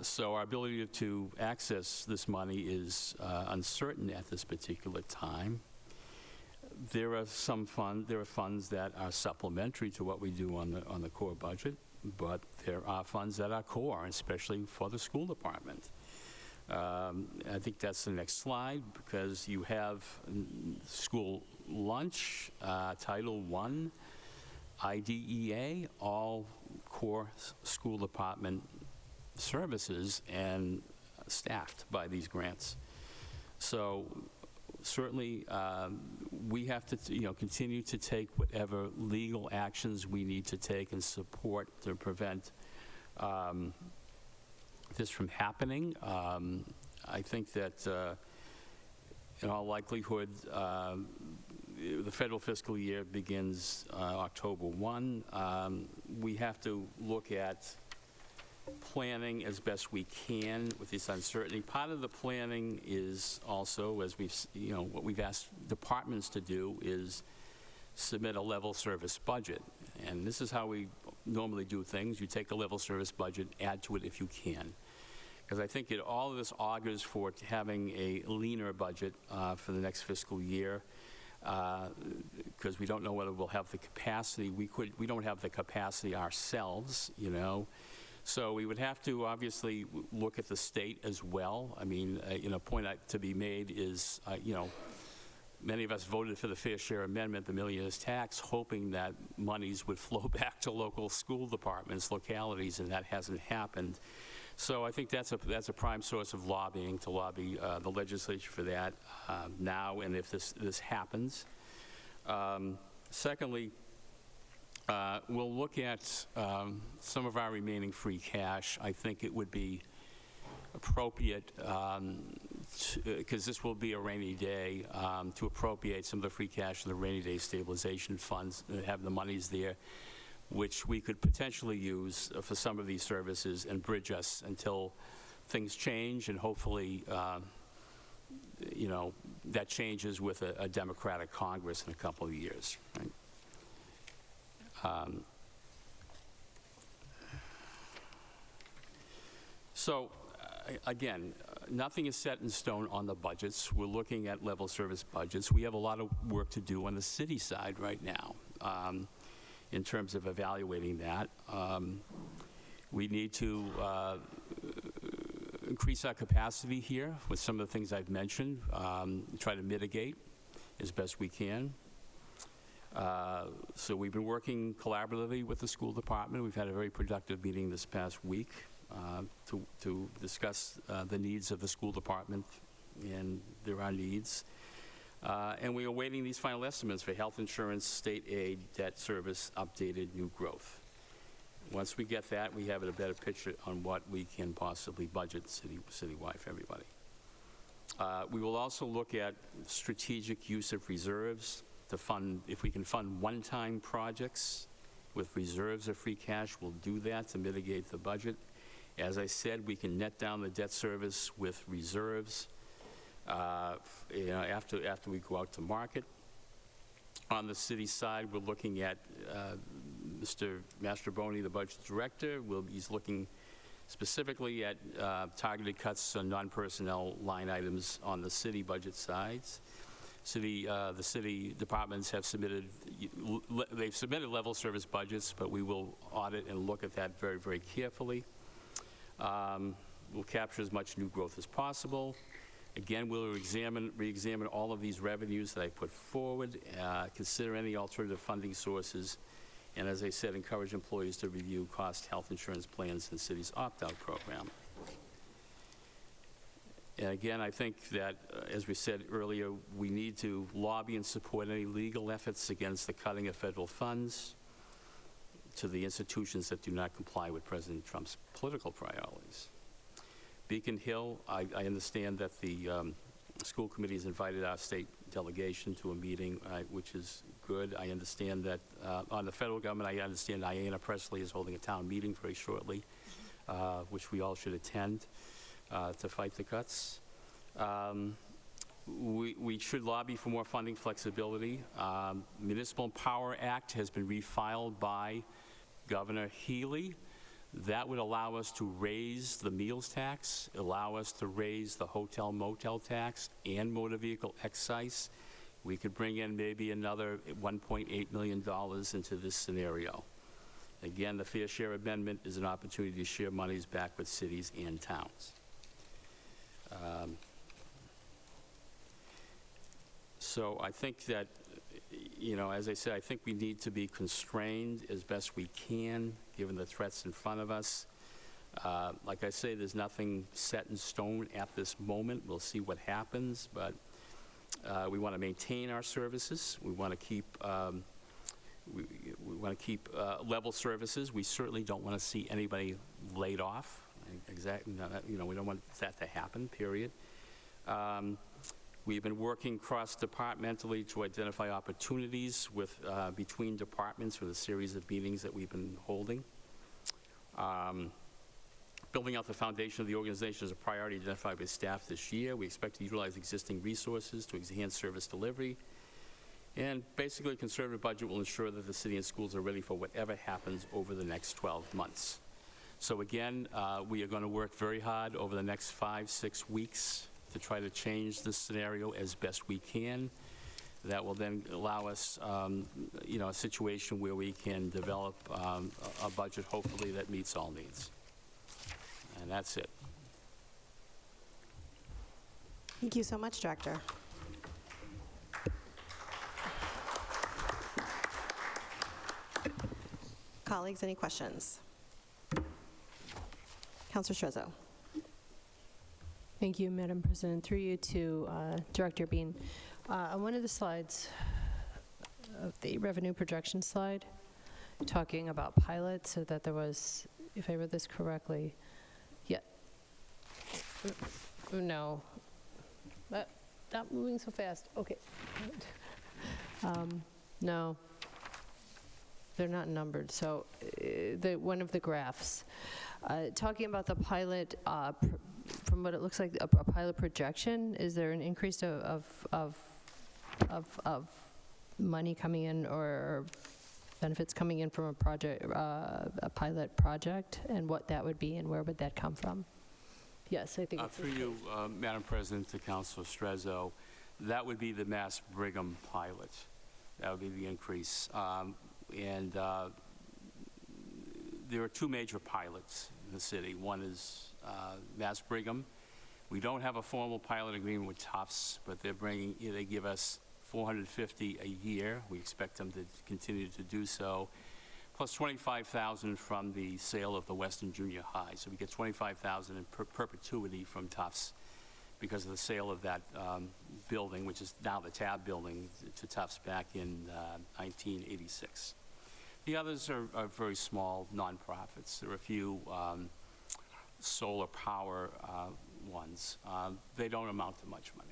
So our ability to access this money is uncertain at this particular time. There are funds that are supplementary to what we do on the core budget, but there are funds that are core, especially for the school department. I think that's the next slide, because you have school lunch, Title I, IDEA, all core school department services and staffed by these grants. So certainly we have to continue to take whatever legal actions we need to take and support to prevent this from happening. I think that in all likelihood the federal fiscal year begins October 1. We have to look at planning as best we can with this uncertainty. Part of the planning is also, as what we've asked departments to do is submit a level service budget. And this is how we normally do things. You take a level service budget, add to it if you can. Because I think all of this augurs for having a leaner budget for the next fiscal year, because we don't know whether we'll have the capacity. We don't have the capacity ourselves, So we would have to obviously look at the state as well. I mean, a point to be made is, many of us voted for the Fair Share Amendment, the millionaire's tax, hoping that monies would flow back to local school departments, localities, and that hasn't happened. So I think that's a prime source of lobbying, to lobby the legislature for that now, and if this happens. Secondly, we'll look at some of our remaining free cash. I think it would be appropriate, because this will be a rainy day, to appropriate some of the free cash in the rainy day stabilization funds, have the monies there, which we could potentially use for some of these services and bridge us until things change, and hopefully, that changes with a Democratic Congress in a couple of years. Right? Again, nothing is set in stone on the budgets. We're looking at level service budgets. We have a lot of work to do on the city side right now. in terms of evaluating that. We need to increase our capacity here with some of the things I've mentioned, try to mitigate as best we can. So we've been working collaboratively with the school department. We've had a very productive meeting this past week to discuss the needs of the school department, and there are needs. And we are awaiting these final estimates for health insurance, state aid, debt service, updated new growth. Once we get that, we have a better picture on what we can possibly budget citywide for everybody. We will also look at strategic use of reserves to fund, if we can fund one-time projects with reserves of free cash, we'll do that to mitigate the budget. As I said, we can net down the debt service with reserves after we go out to market. On the city side, we're looking at Mr. Mastroboni, the budget director. He's looking specifically at targeted cuts on non-personnel line items on the city budget sides. The city departments have submitted level service budgets, but we will audit and look at that very, very carefully. We'll capture as much new growth as possible. Again, we'll re-examine all of these revenues that I put forward, consider any alternative funding sources, and as I said, encourage employees to review cost health insurance plans in the city's opt-out program. And again, I think that, as we said earlier, we need to lobby and support any legal efforts against the cutting of federal funds to the institutions that do not comply with President Trump's political priorities. Beacon Hill, I understand that the school committee has invited our state delegation to a meeting, which is good. I understand that on the federal government, I understand Ayanna Pressley is holding a town meeting very shortly, which we all should attend to fight the cuts. We should lobby for more funding flexibility. Municipal Power Act has been refiled by Governor Healy. That would allow us to raise the meals tax, allow us to raise the hotel motel tax and motor vehicle excise. We could bring in maybe another $1.8 million into this scenario. Again, the Fair Share Amendment is an opportunity to share monies back with cities and towns. So I think that, as I said, I think we need to be constrained as best we can, given the threats in front of us. Like I say, there's nothing set in stone at this moment. We'll see what happens, but we want to maintain our services. We want to keep level services. We certainly don't want to see anybody laid off. Exactly. We don't want that to happen, period. We've been working cross-departmentally to identify opportunities between departments with a series of meetings that we've been holding. Building out the foundation of the organization is a priority identified by staff this year. We expect to utilize existing resources to enhance service delivery. And basically, a conservative budget will ensure that the city and schools are ready for whatever happens over the next 12 months. So again, we are going to work very hard over the next 5-6 weeks to try to change this scenario as best we can. That will then allow us, a situation where we can develop a budget, hopefully, that meets all needs. And that's it. Thank you so much, Director. Colleagues, any questions? Councilor Strezzo. Thank you, Madam President. Through you to Director Bean. On one of the slides, of the revenue projection slide, talking about pilots, so that there was, if I read this correctly, no, but not moving so fast. Okay. No, they're not numbered. So one of the graphs, talking about the pilot, from what it looks like, a pilot projection, is there an increase of money coming in or benefits coming in from a project, a pilot project, and what that would be and where would that come from? Yes, I think it's through you, Madam President, to Councilor Strezzo, that would be the Mass Brigham pilot. That would be the increase. And there are two major pilots in the city. One is Mass Brigham. We don't have a formal pilot agreement with Tufts, but they give us $450 a year. We expect them to continue to do so, plus $25,000 from the sale of the Western Junior High. So we get $25,000 in perpetuity from Tufts because of the sale of that building, which is now the TAB building, to Tufts back in 1986. The others are very small nonprofits. There are a few solar power ones. They don't amount to much money.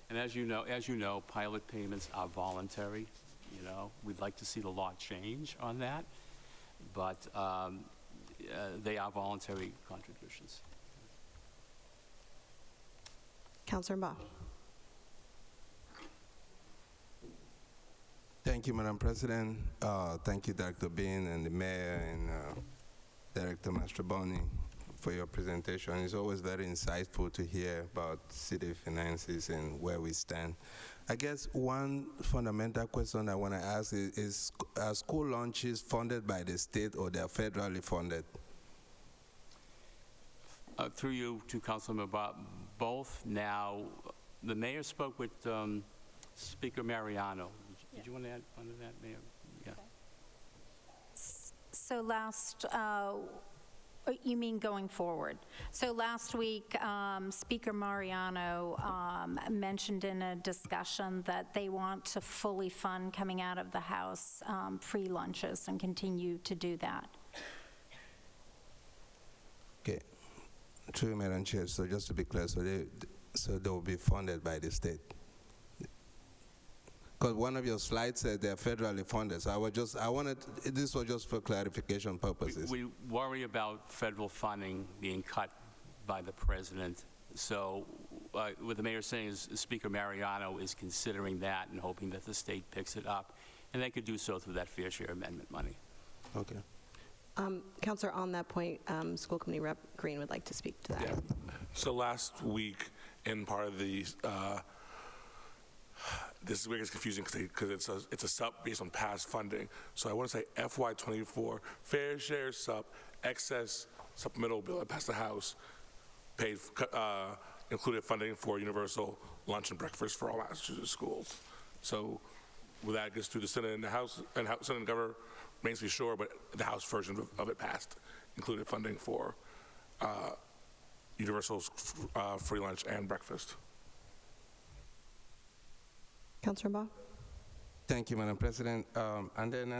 And as you know, pilot payments are voluntary. You know, we'd like to see the law change on that, but they are voluntary contributions. Councilor Mbaugh. Thank you, Madam President. Thank you, Dr. Bean and the Mayor and Director Mastroboni for your presentation. It's always very insightful to hear about city finances and where we stand. I guess one fundamental question I want to ask is are school lunches funded by the state or they're federally funded? Through you to Councilman Mbaugh, both. Now, the mayor spoke with Speaker Mariano. Did you want to add on to that, Mayor? Yeah. So you mean going forward? So last week, Speaker Mariano mentioned in a discussion that they want to fully fund coming out of the House free lunches and continue to do that. Okay. True, Madam Chair. So just to be clear, so they will be funded by the state. Because one of your slides said they're federally funded, so this was just for clarification purposes. We worry about federal funding being cut by the president. So what the mayor is saying is Speaker Mariano is considering that and hoping that the state picks it up, and they could do so through that fair share amendment money. Okay. Councilor, on that point, School Committee Rep Green would like to speak to that. Yeah. So last week, in part of the this is where it gets confusing because it's a SUP based on past funding. So I want to say FY24 fair share SUP excess supplemental bill that passed the House paid included funding for universal lunch and breakfast for all Massachusetts schools. So when that gets through the Senate and the House and Senate and Governor remains to be sure, but the House version of it passed included funding for universal free lunch and breakfast. Councilor Mbaugh. Thank you, Madam President. And then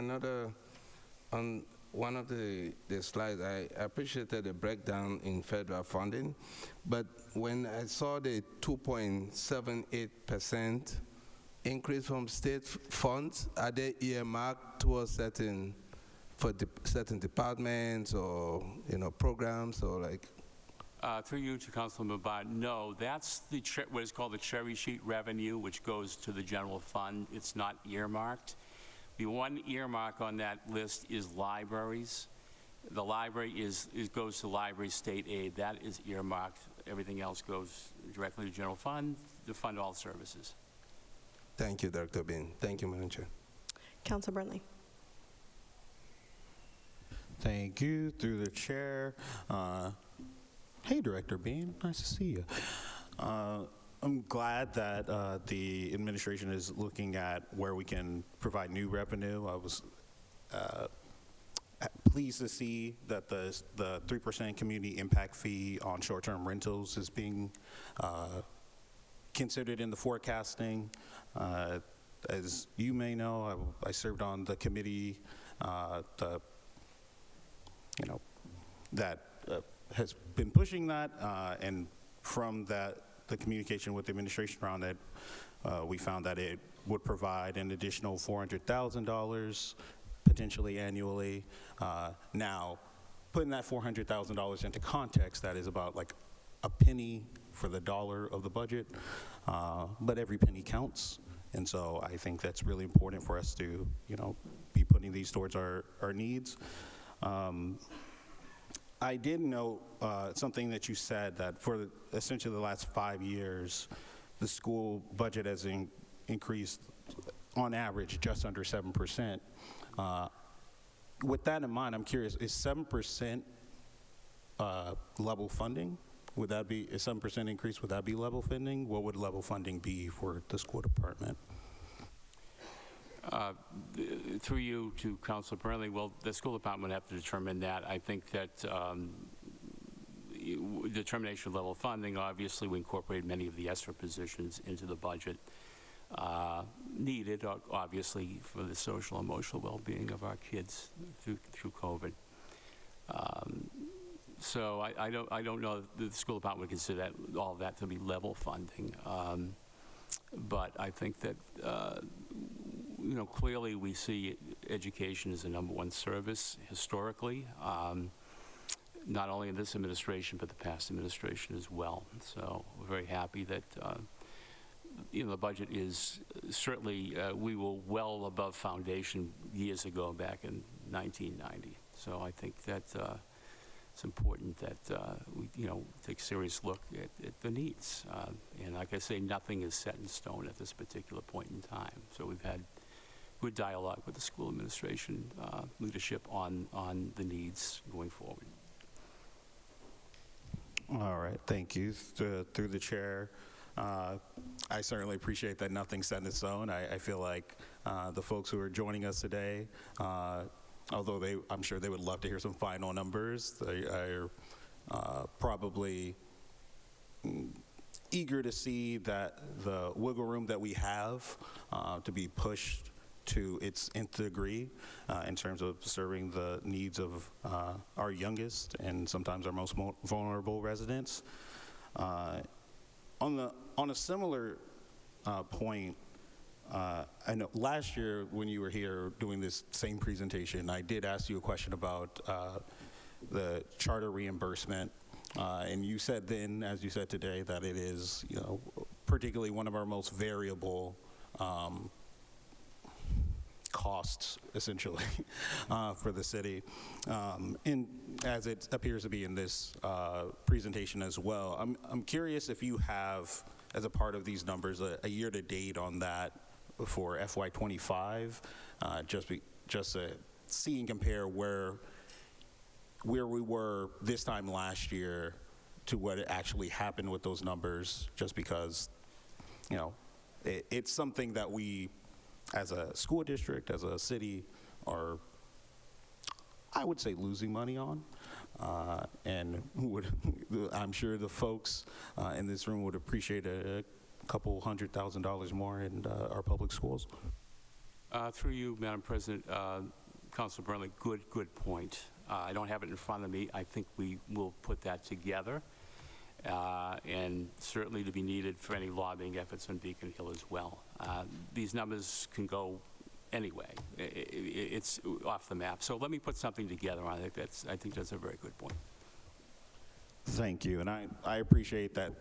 on one of the slides, I appreciated the breakdown in federal funding, but when I saw the 2.78% increase from state funds, are they earmarked towards certain departments or programs or like? Through you to Councilman Mbaugh, no, that's what is called the cherry sheet revenue, which goes to the general fund. It's not earmarked. The one earmark on that list is libraries. The library goes to library state aid. That is earmarked. Everything else goes directly to general fund to fund all services. Thank you, Dr. Bean. Thank you, Madam Chair. Councilor Burnley. Thank you, through the chair. Hey, Director Bean, nice to see you. I'm glad that the administration is looking at where we can provide new revenue. I was pleased to see that the 3% community impact fee on short-term rentals is being considered in the forecasting. As you may know, I served on the committee that has been pushing that, and from that, the communication with the administration around it, we found that it would provide an additional $400,000 potentially annually. Now, putting that $400,000 into context, that is about like a penny for the dollar of the budget, but every penny counts. And so I think that's really important for us to, be putting these towards our needs. I did note something that you said, that for essentially the last 5 years, the school budget has increased on average, just under 7%. With that in mind, I'm curious, is 7% level funding? Would that be, is 7% increase, would that be level funding? What would level funding be for the school department? Through you to Councilor Burnley, well, the school department would have to determine that. I think that determination of level funding, obviously, we incorporated many of the ESSER positions into the budget needed, obviously, for the social and emotional well-being of our kids through COVID. So I don't know that the school department would consider that, all of that to be level funding. But I think that, clearly we see education as the #1 service historically, not only in this administration, but the past administration as well. So we're very happy that, the budget is certainly, we were well above foundation years ago, back in 1990. So I think that it's important that we, take a serious look at the needs. And like I say, nothing is set in stone at this particular point in time. So we've had good dialogue with the school administration leadership on the needs going forward. All right, thank you. Through the chair, I certainly appreciate that nothing's set in stone. I feel like the folks who are joining us today, although I'm sure they would love to hear some final numbers, they are probably eager to see that the wiggle room that we have to be pushed to its nth degree in terms of serving the needs of our youngest and sometimes our most vulnerable residents. On a similar point, I know last year when you were here doing this same presentation, I did ask you a question about the charter reimbursement, and you said then, as you said today, that it is, particularly one of our most variable costs, essentially, for the city, and as it appears to be in this presentation as well. I'm curious if you have, as a part of these numbers, a year-to-date on that for FY25, just to see and compare where we were this time last year to what actually happened with those numbers, just because, it's something that we, as a school district, as a city, are, I would say, losing money on. And I'm sure the folks in this room would appreciate a couple $100,000 more in our public schools. Through you, Madam President, Councilor Burnley, good point. I don't have it in front of me. I think we will put that together, and certainly to be needed for any lobbying efforts on Beacon Hill as well. These numbers can go anyway. It's off the map. So let me put something together on it. I think that's a very good point. Thank you, and I appreciate that.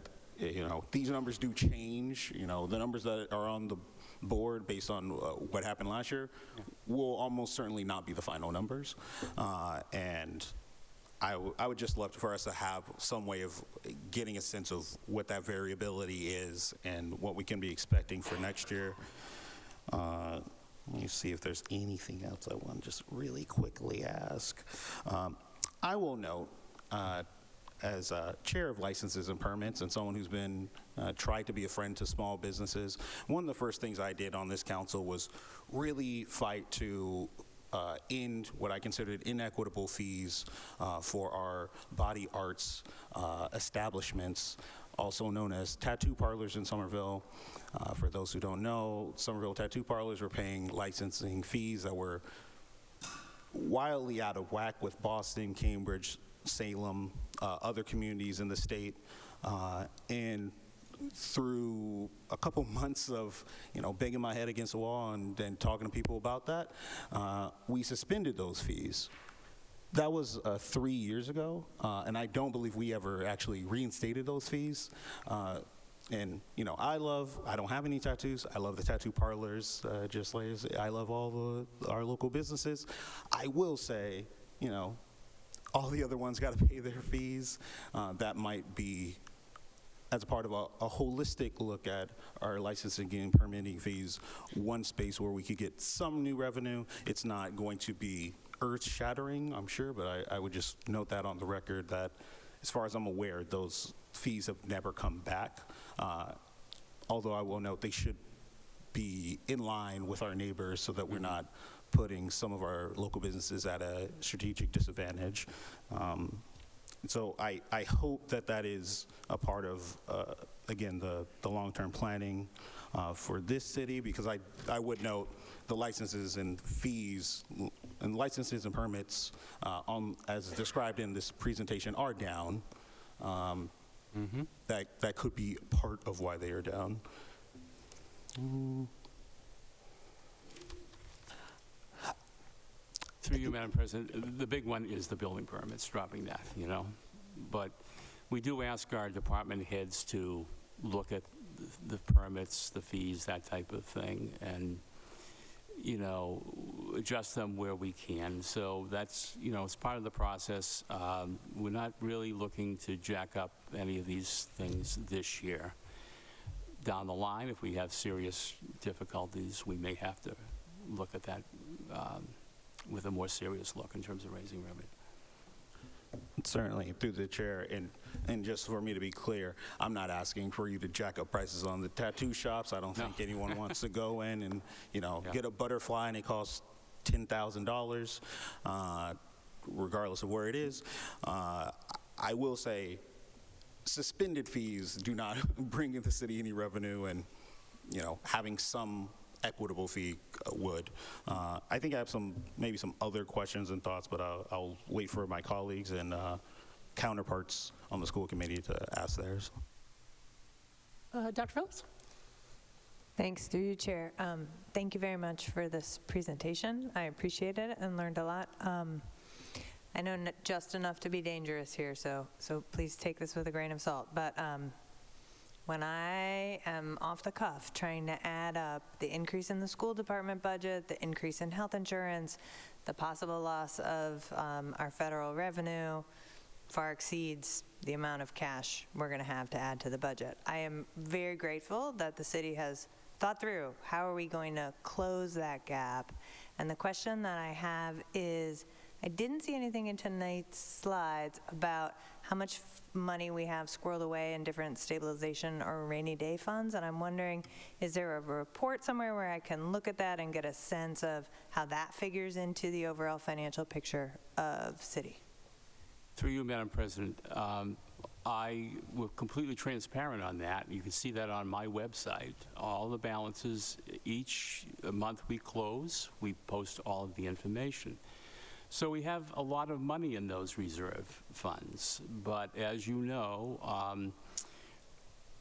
These numbers do change. The numbers that are on the board based on what happened last year will almost certainly not be the final numbers, and I would just love for us to have some way of getting a sense of what that variability is and what we can be expecting for next year. Let me see if there's anything else I want to just really quickly ask. I will note, as chair of licenses and permits and someone who's been tried to be a friend to small businesses, one of the first things I did on this council was really fight to end what I considered inequitable fees for our body arts establishments, also known as tattoo parlors in Somerville. For those who don't know, Somerville tattoo parlors were paying licensing fees that were wildly out of whack with Boston, Cambridge, Salem, other communities in the state, and through a couple months of banging my head against the wall and then talking to people about that, we suspended those fees. That was 3 years ago, and I don't believe we ever actually reinstated those fees. And I don't have any tattoos. I love the tattoo parlors, just like I love all our local businesses. I will say, all the other ones got to pay their fees. That might be as a part of a holistic look at our licensing and permitting fees, one space where we could get some new revenue. It's not going to be earth-shattering, I'm sure, but I would just note that on the record that, as far as I'm aware, those fees have never come back. Although I will note they should be in line with our neighbors so that we're not putting some of our local businesses at a strategic disadvantage. So I hope that that is a part of, again, the long-term planning for this city, because I would note the licenses and fees and licenses and permits as described in this presentation are down. That could be part of why they are down. Through you, Madam President, the big one is the building permits, dropping that, you know. But we do ask our department heads to look at the permits, the fees, that type of thing, and, you know, adjust them where we can. So that's, you know, it's part of the process. We're not really looking to jack up any of these things this year. Down the line, if we have serious difficulties, we may have to look at that with a more serious look in terms of raising revenue. Certainly, through the chair, and just for me to be clear, I'm not asking for you to jack up prices on the tattoo shops. I don't think anyone wants to go in and, you know, get a butterfly and it costs $10,000, regardless of where it is. I will say, suspended fees do not bring in the city any revenue, and, you know, having some equitable fee would. I think I have maybe some other questions and thoughts, but I'll wait for my colleagues and counterparts on the school committee to ask theirs. Dr. Phillips? Thanks, through you, Chair. Thank you very much for this presentation. I appreciate it and learned a lot. I know just enough to be dangerous here, so please take this with a grain of salt. But when I am off the cuff trying to add up the increase in the school department budget, the increase in health insurance, the possible loss of our federal revenue, far exceeds the amount of cash we're going to have to add to the budget. I am very grateful that the city has thought through how are we going to close that gap. And the question that I have is, I didn't see anything in tonight's slides about how much money we have squirreled away in different stabilization or rainy day funds, and I'm wondering, is there a report somewhere where I can look at that and get a sense of how that figures into the overall financial picture of city? Through you, Madam President, I was completely transparent on that. You can see that on my website. All the balances, each month we close, we post all of the information. So we have a lot of money in those reserve funds, but as you know,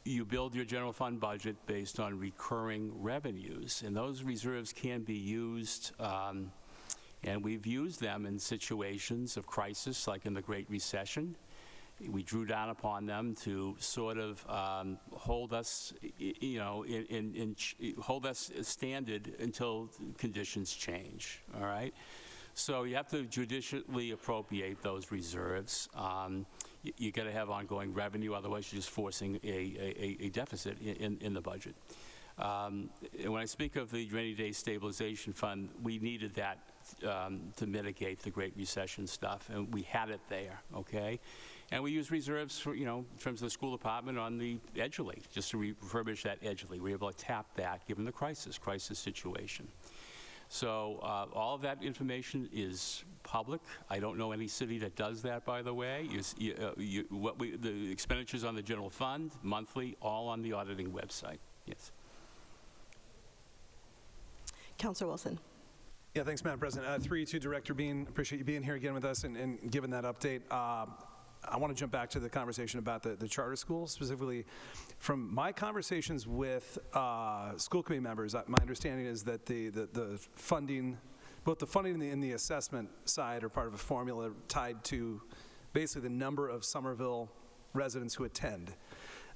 you build your general fund budget based on recurring revenues, and those reserves can be used, and we've used them in situations of crisis, like in the Great Recession. We drew down upon them to sort of hold us, you know, hold us standard until conditions change, all right? So you have to judiciously appropriate those reserves. You got to have ongoing revenue, otherwise you're just forcing a deficit in the budget. And when I speak of the Rainy Day Stabilization Fund, we needed that to mitigate the Great Recession stuff, and we had it there, okay? And we use reserves for, you know, in terms of the school department on the Edgerly, just to refurbish that Edgerly. We were able to tap that given the crisis situation. So all of that information is public. I don't know any city that does that, by the way. The expenditures on the general fund, monthly, all on the auditing website. Yes. Councilor Wilson. Yeah, thanks, Madam President. Through you to Director Bean, appreciate you being here again with us and giving that update. I want to jump back to the conversation about the charter schools, specifically from my conversations with school committee members. My understanding is that the funding, both the funding and the assessment side, are part of a formula tied to basically the number of Somerville residents who attend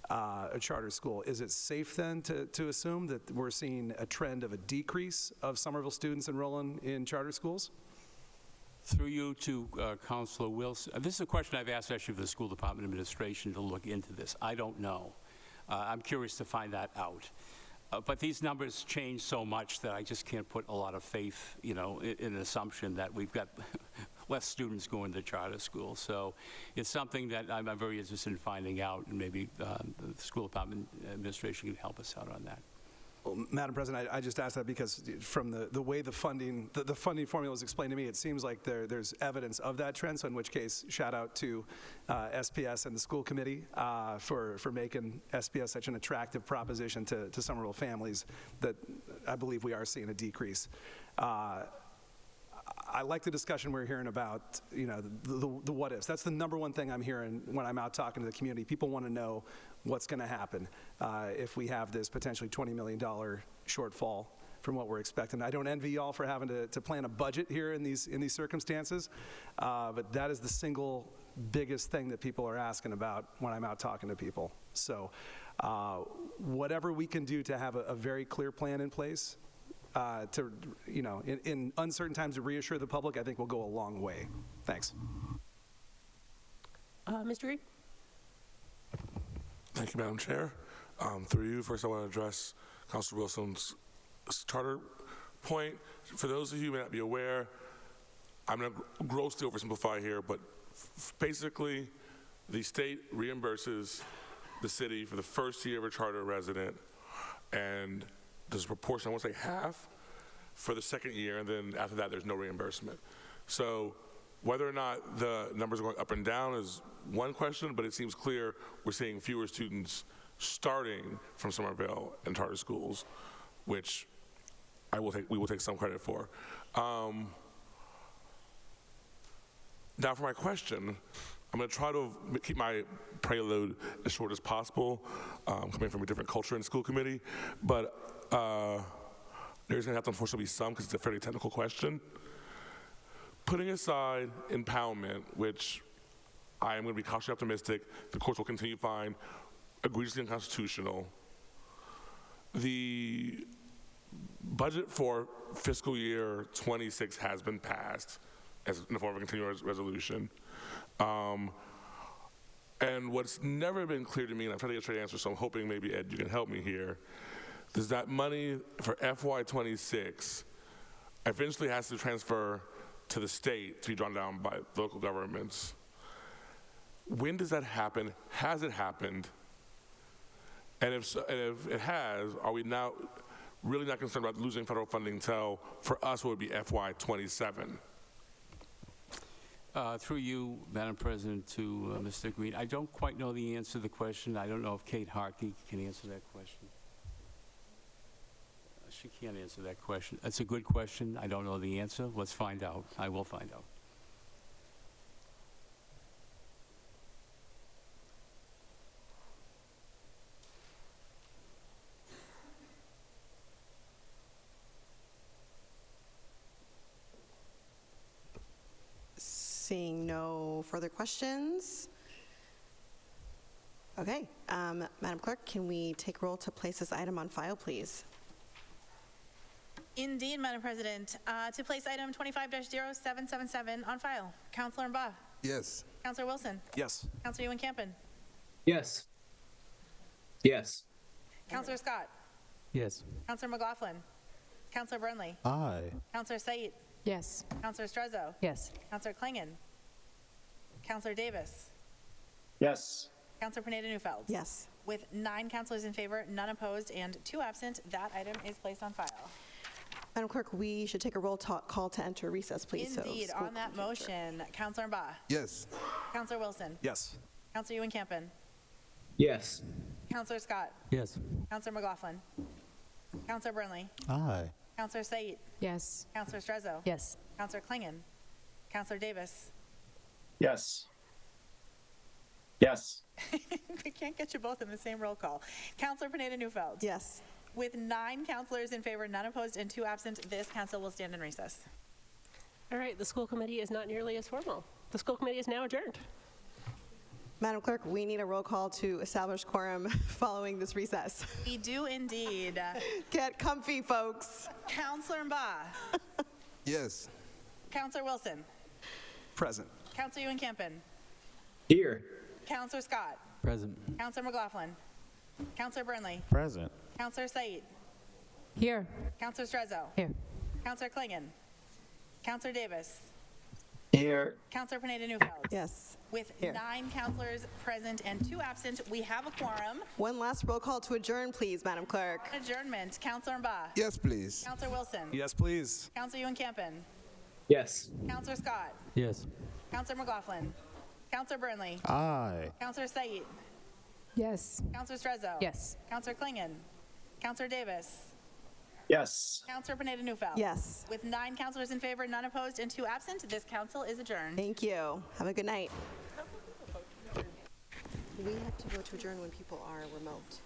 a charter school. Is it safe then to assume that we're seeing a trend of a decrease of Somerville students enrolling in charter schools? Through you to Councilor Wilson. This is a question I've asked actually for the school department administration to look into this. I don't know. I'm curious to find that out. But these numbers change so much that I just can't put a lot of faith, in an assumption that we've got less students going to charter school. So it's something that I'm very interested in finding out, and maybe the school department administration can help us out on that. Well, Madam President, I just asked that because from the way the funding formula was explained to me, it seems like there's evidence of that trend. So in which case, shout out to SPS and the school committee for making SPS such an attractive proposition to Somerville families that I believe we are seeing a decrease. I like the discussion we're hearing about, the what ifs. That's the number one thing I'm hearing when I'm out talking to the community. People want to know what's going to happen if we have this potentially $20 million shortfall from what we're expecting. I don't envy y'all for having to plan a budget here in these circumstances, but that is the single biggest thing that people are asking about when I'm out talking to people. So whatever we can do to have a very clear plan in place, to, in uncertain times to reassure the public, I think will go a long way. Thanks. Mr. Reed? Thank you, Madam Chair. Through you, first I want to address Councilor Wilson's charter point. For those of you who may not be aware, I'm going to grossly oversimplify here, but basically the state reimburses the city for the first year of a charter resident, and there's a proportion, I won't say half, for the second year, and then after that there's no reimbursement. So whether or not the numbers are going up and down is one question, but it seems clear we're seeing fewer students starting from Somerville and charter schools, which we will take some credit for. Now for my question, I'm going to try to keep my prelude as short as possible, coming from a different culture in school committee, but there's going to have to unfortunately be some, because it's a fairly technical question. Putting aside impoundment, which I am going to be cautiously optimistic the courts will continue to find egregiously unconstitutional, the budget for fiscal year 26 has been passed as in the form of a continuing resolution. And what's never been clear to me, and I'm trying to get a straight answer, so I'm hoping maybe, Ed, you can help me here, is that money for FY26 eventually has to transfer to the state to be drawn down by local governments. When does that happen? Has it happened? And if it has, are we now really not concerned about losing federal funding until, for us, what would be FY27? Through you, Madam President, to Mr. Green, I don't quite know the answer to the question. I don't know if Kate Harkey can answer that question. She can't answer that question. That's a good question. I don't know the answer. Let's find out. I will find out. Seeing no further questions. Okay, Madam Clerk, can we take roll to place this item on file, please? Indeed, Madam President. To place item 25-0777 on file. Councilor Mba. Yes. Councilor Wilson. Yes. Councilor Ewan-Campen. Yes. Yes. Councilor Scott. Yes. Councilor McLaughlin. Councilor Burnley. Aye. Councilor Said. Yes. Councilor Strezzo. Yes. Councilor Klingon. Councilor Davis. Yes. Councilor Pineda-Neufeld. Yes. With 9 councilors in favor, none opposed, and 2 absent, that item is placed on file. Madam Clerk, we should take a roll call to enter recess, please. Indeed, So on that motion, Councilor Mba. Yes. Councilor Wilson. Yes. Councilor Ewan-Campen. Yes. Councilor Scott. Yes. Councilor McLaughlin. Councilor Burnley. Aye. Councilor Said. Yes. Councilor Strezzo. Yes. Councilor Klingon. Councilor Davis. Yes. Yes. We can't get you both in the same roll call. Councilor Pineda-Neufeld. Yes. With 9 councilors in favor, none opposed, and 2 absent, this council will stand in recess. All right, the school committee is not nearly as formal. The school committee is now adjourned. Madam Clerk, we need a roll call to establish quorum following this recess. We do indeed. Get comfy, folks. Councilor Mba. Yes. Councilor Wilson. Present. Councilor Ewan-Campen. Here. Councilor Scott. Present. Councilor McLaughlin. Counselor Burnley. Present. Counselor Said. Here. Counselor Strezzo. Here. Counselor Klingon. Counselor Davis. Here. Counselor Pineda Newfeld. Yes. With Here. 9 counselors present and 2 absent, we have a quorum. One last roll call to adjourn, please, Madam Clerk. Adjournment. Counselor Mba. Yes, please. Counselor Wilson. Yes, please. Counselor Ewan Campen. Yes. Counselor Scott. Yes. Counselor McLaughlin. Counselor Burnley. Aye. Counselor Said. Yes. Counselor Strezzo. Yes. Counselor Klingon. Counselor Davis. Yes. Counselor Pineda Newfeld. Yes. With 9 counselors in favor, none opposed, and 2 absent, this council is adjourned. Thank you. Have a good night. We have to vote to adjourn when people are remote.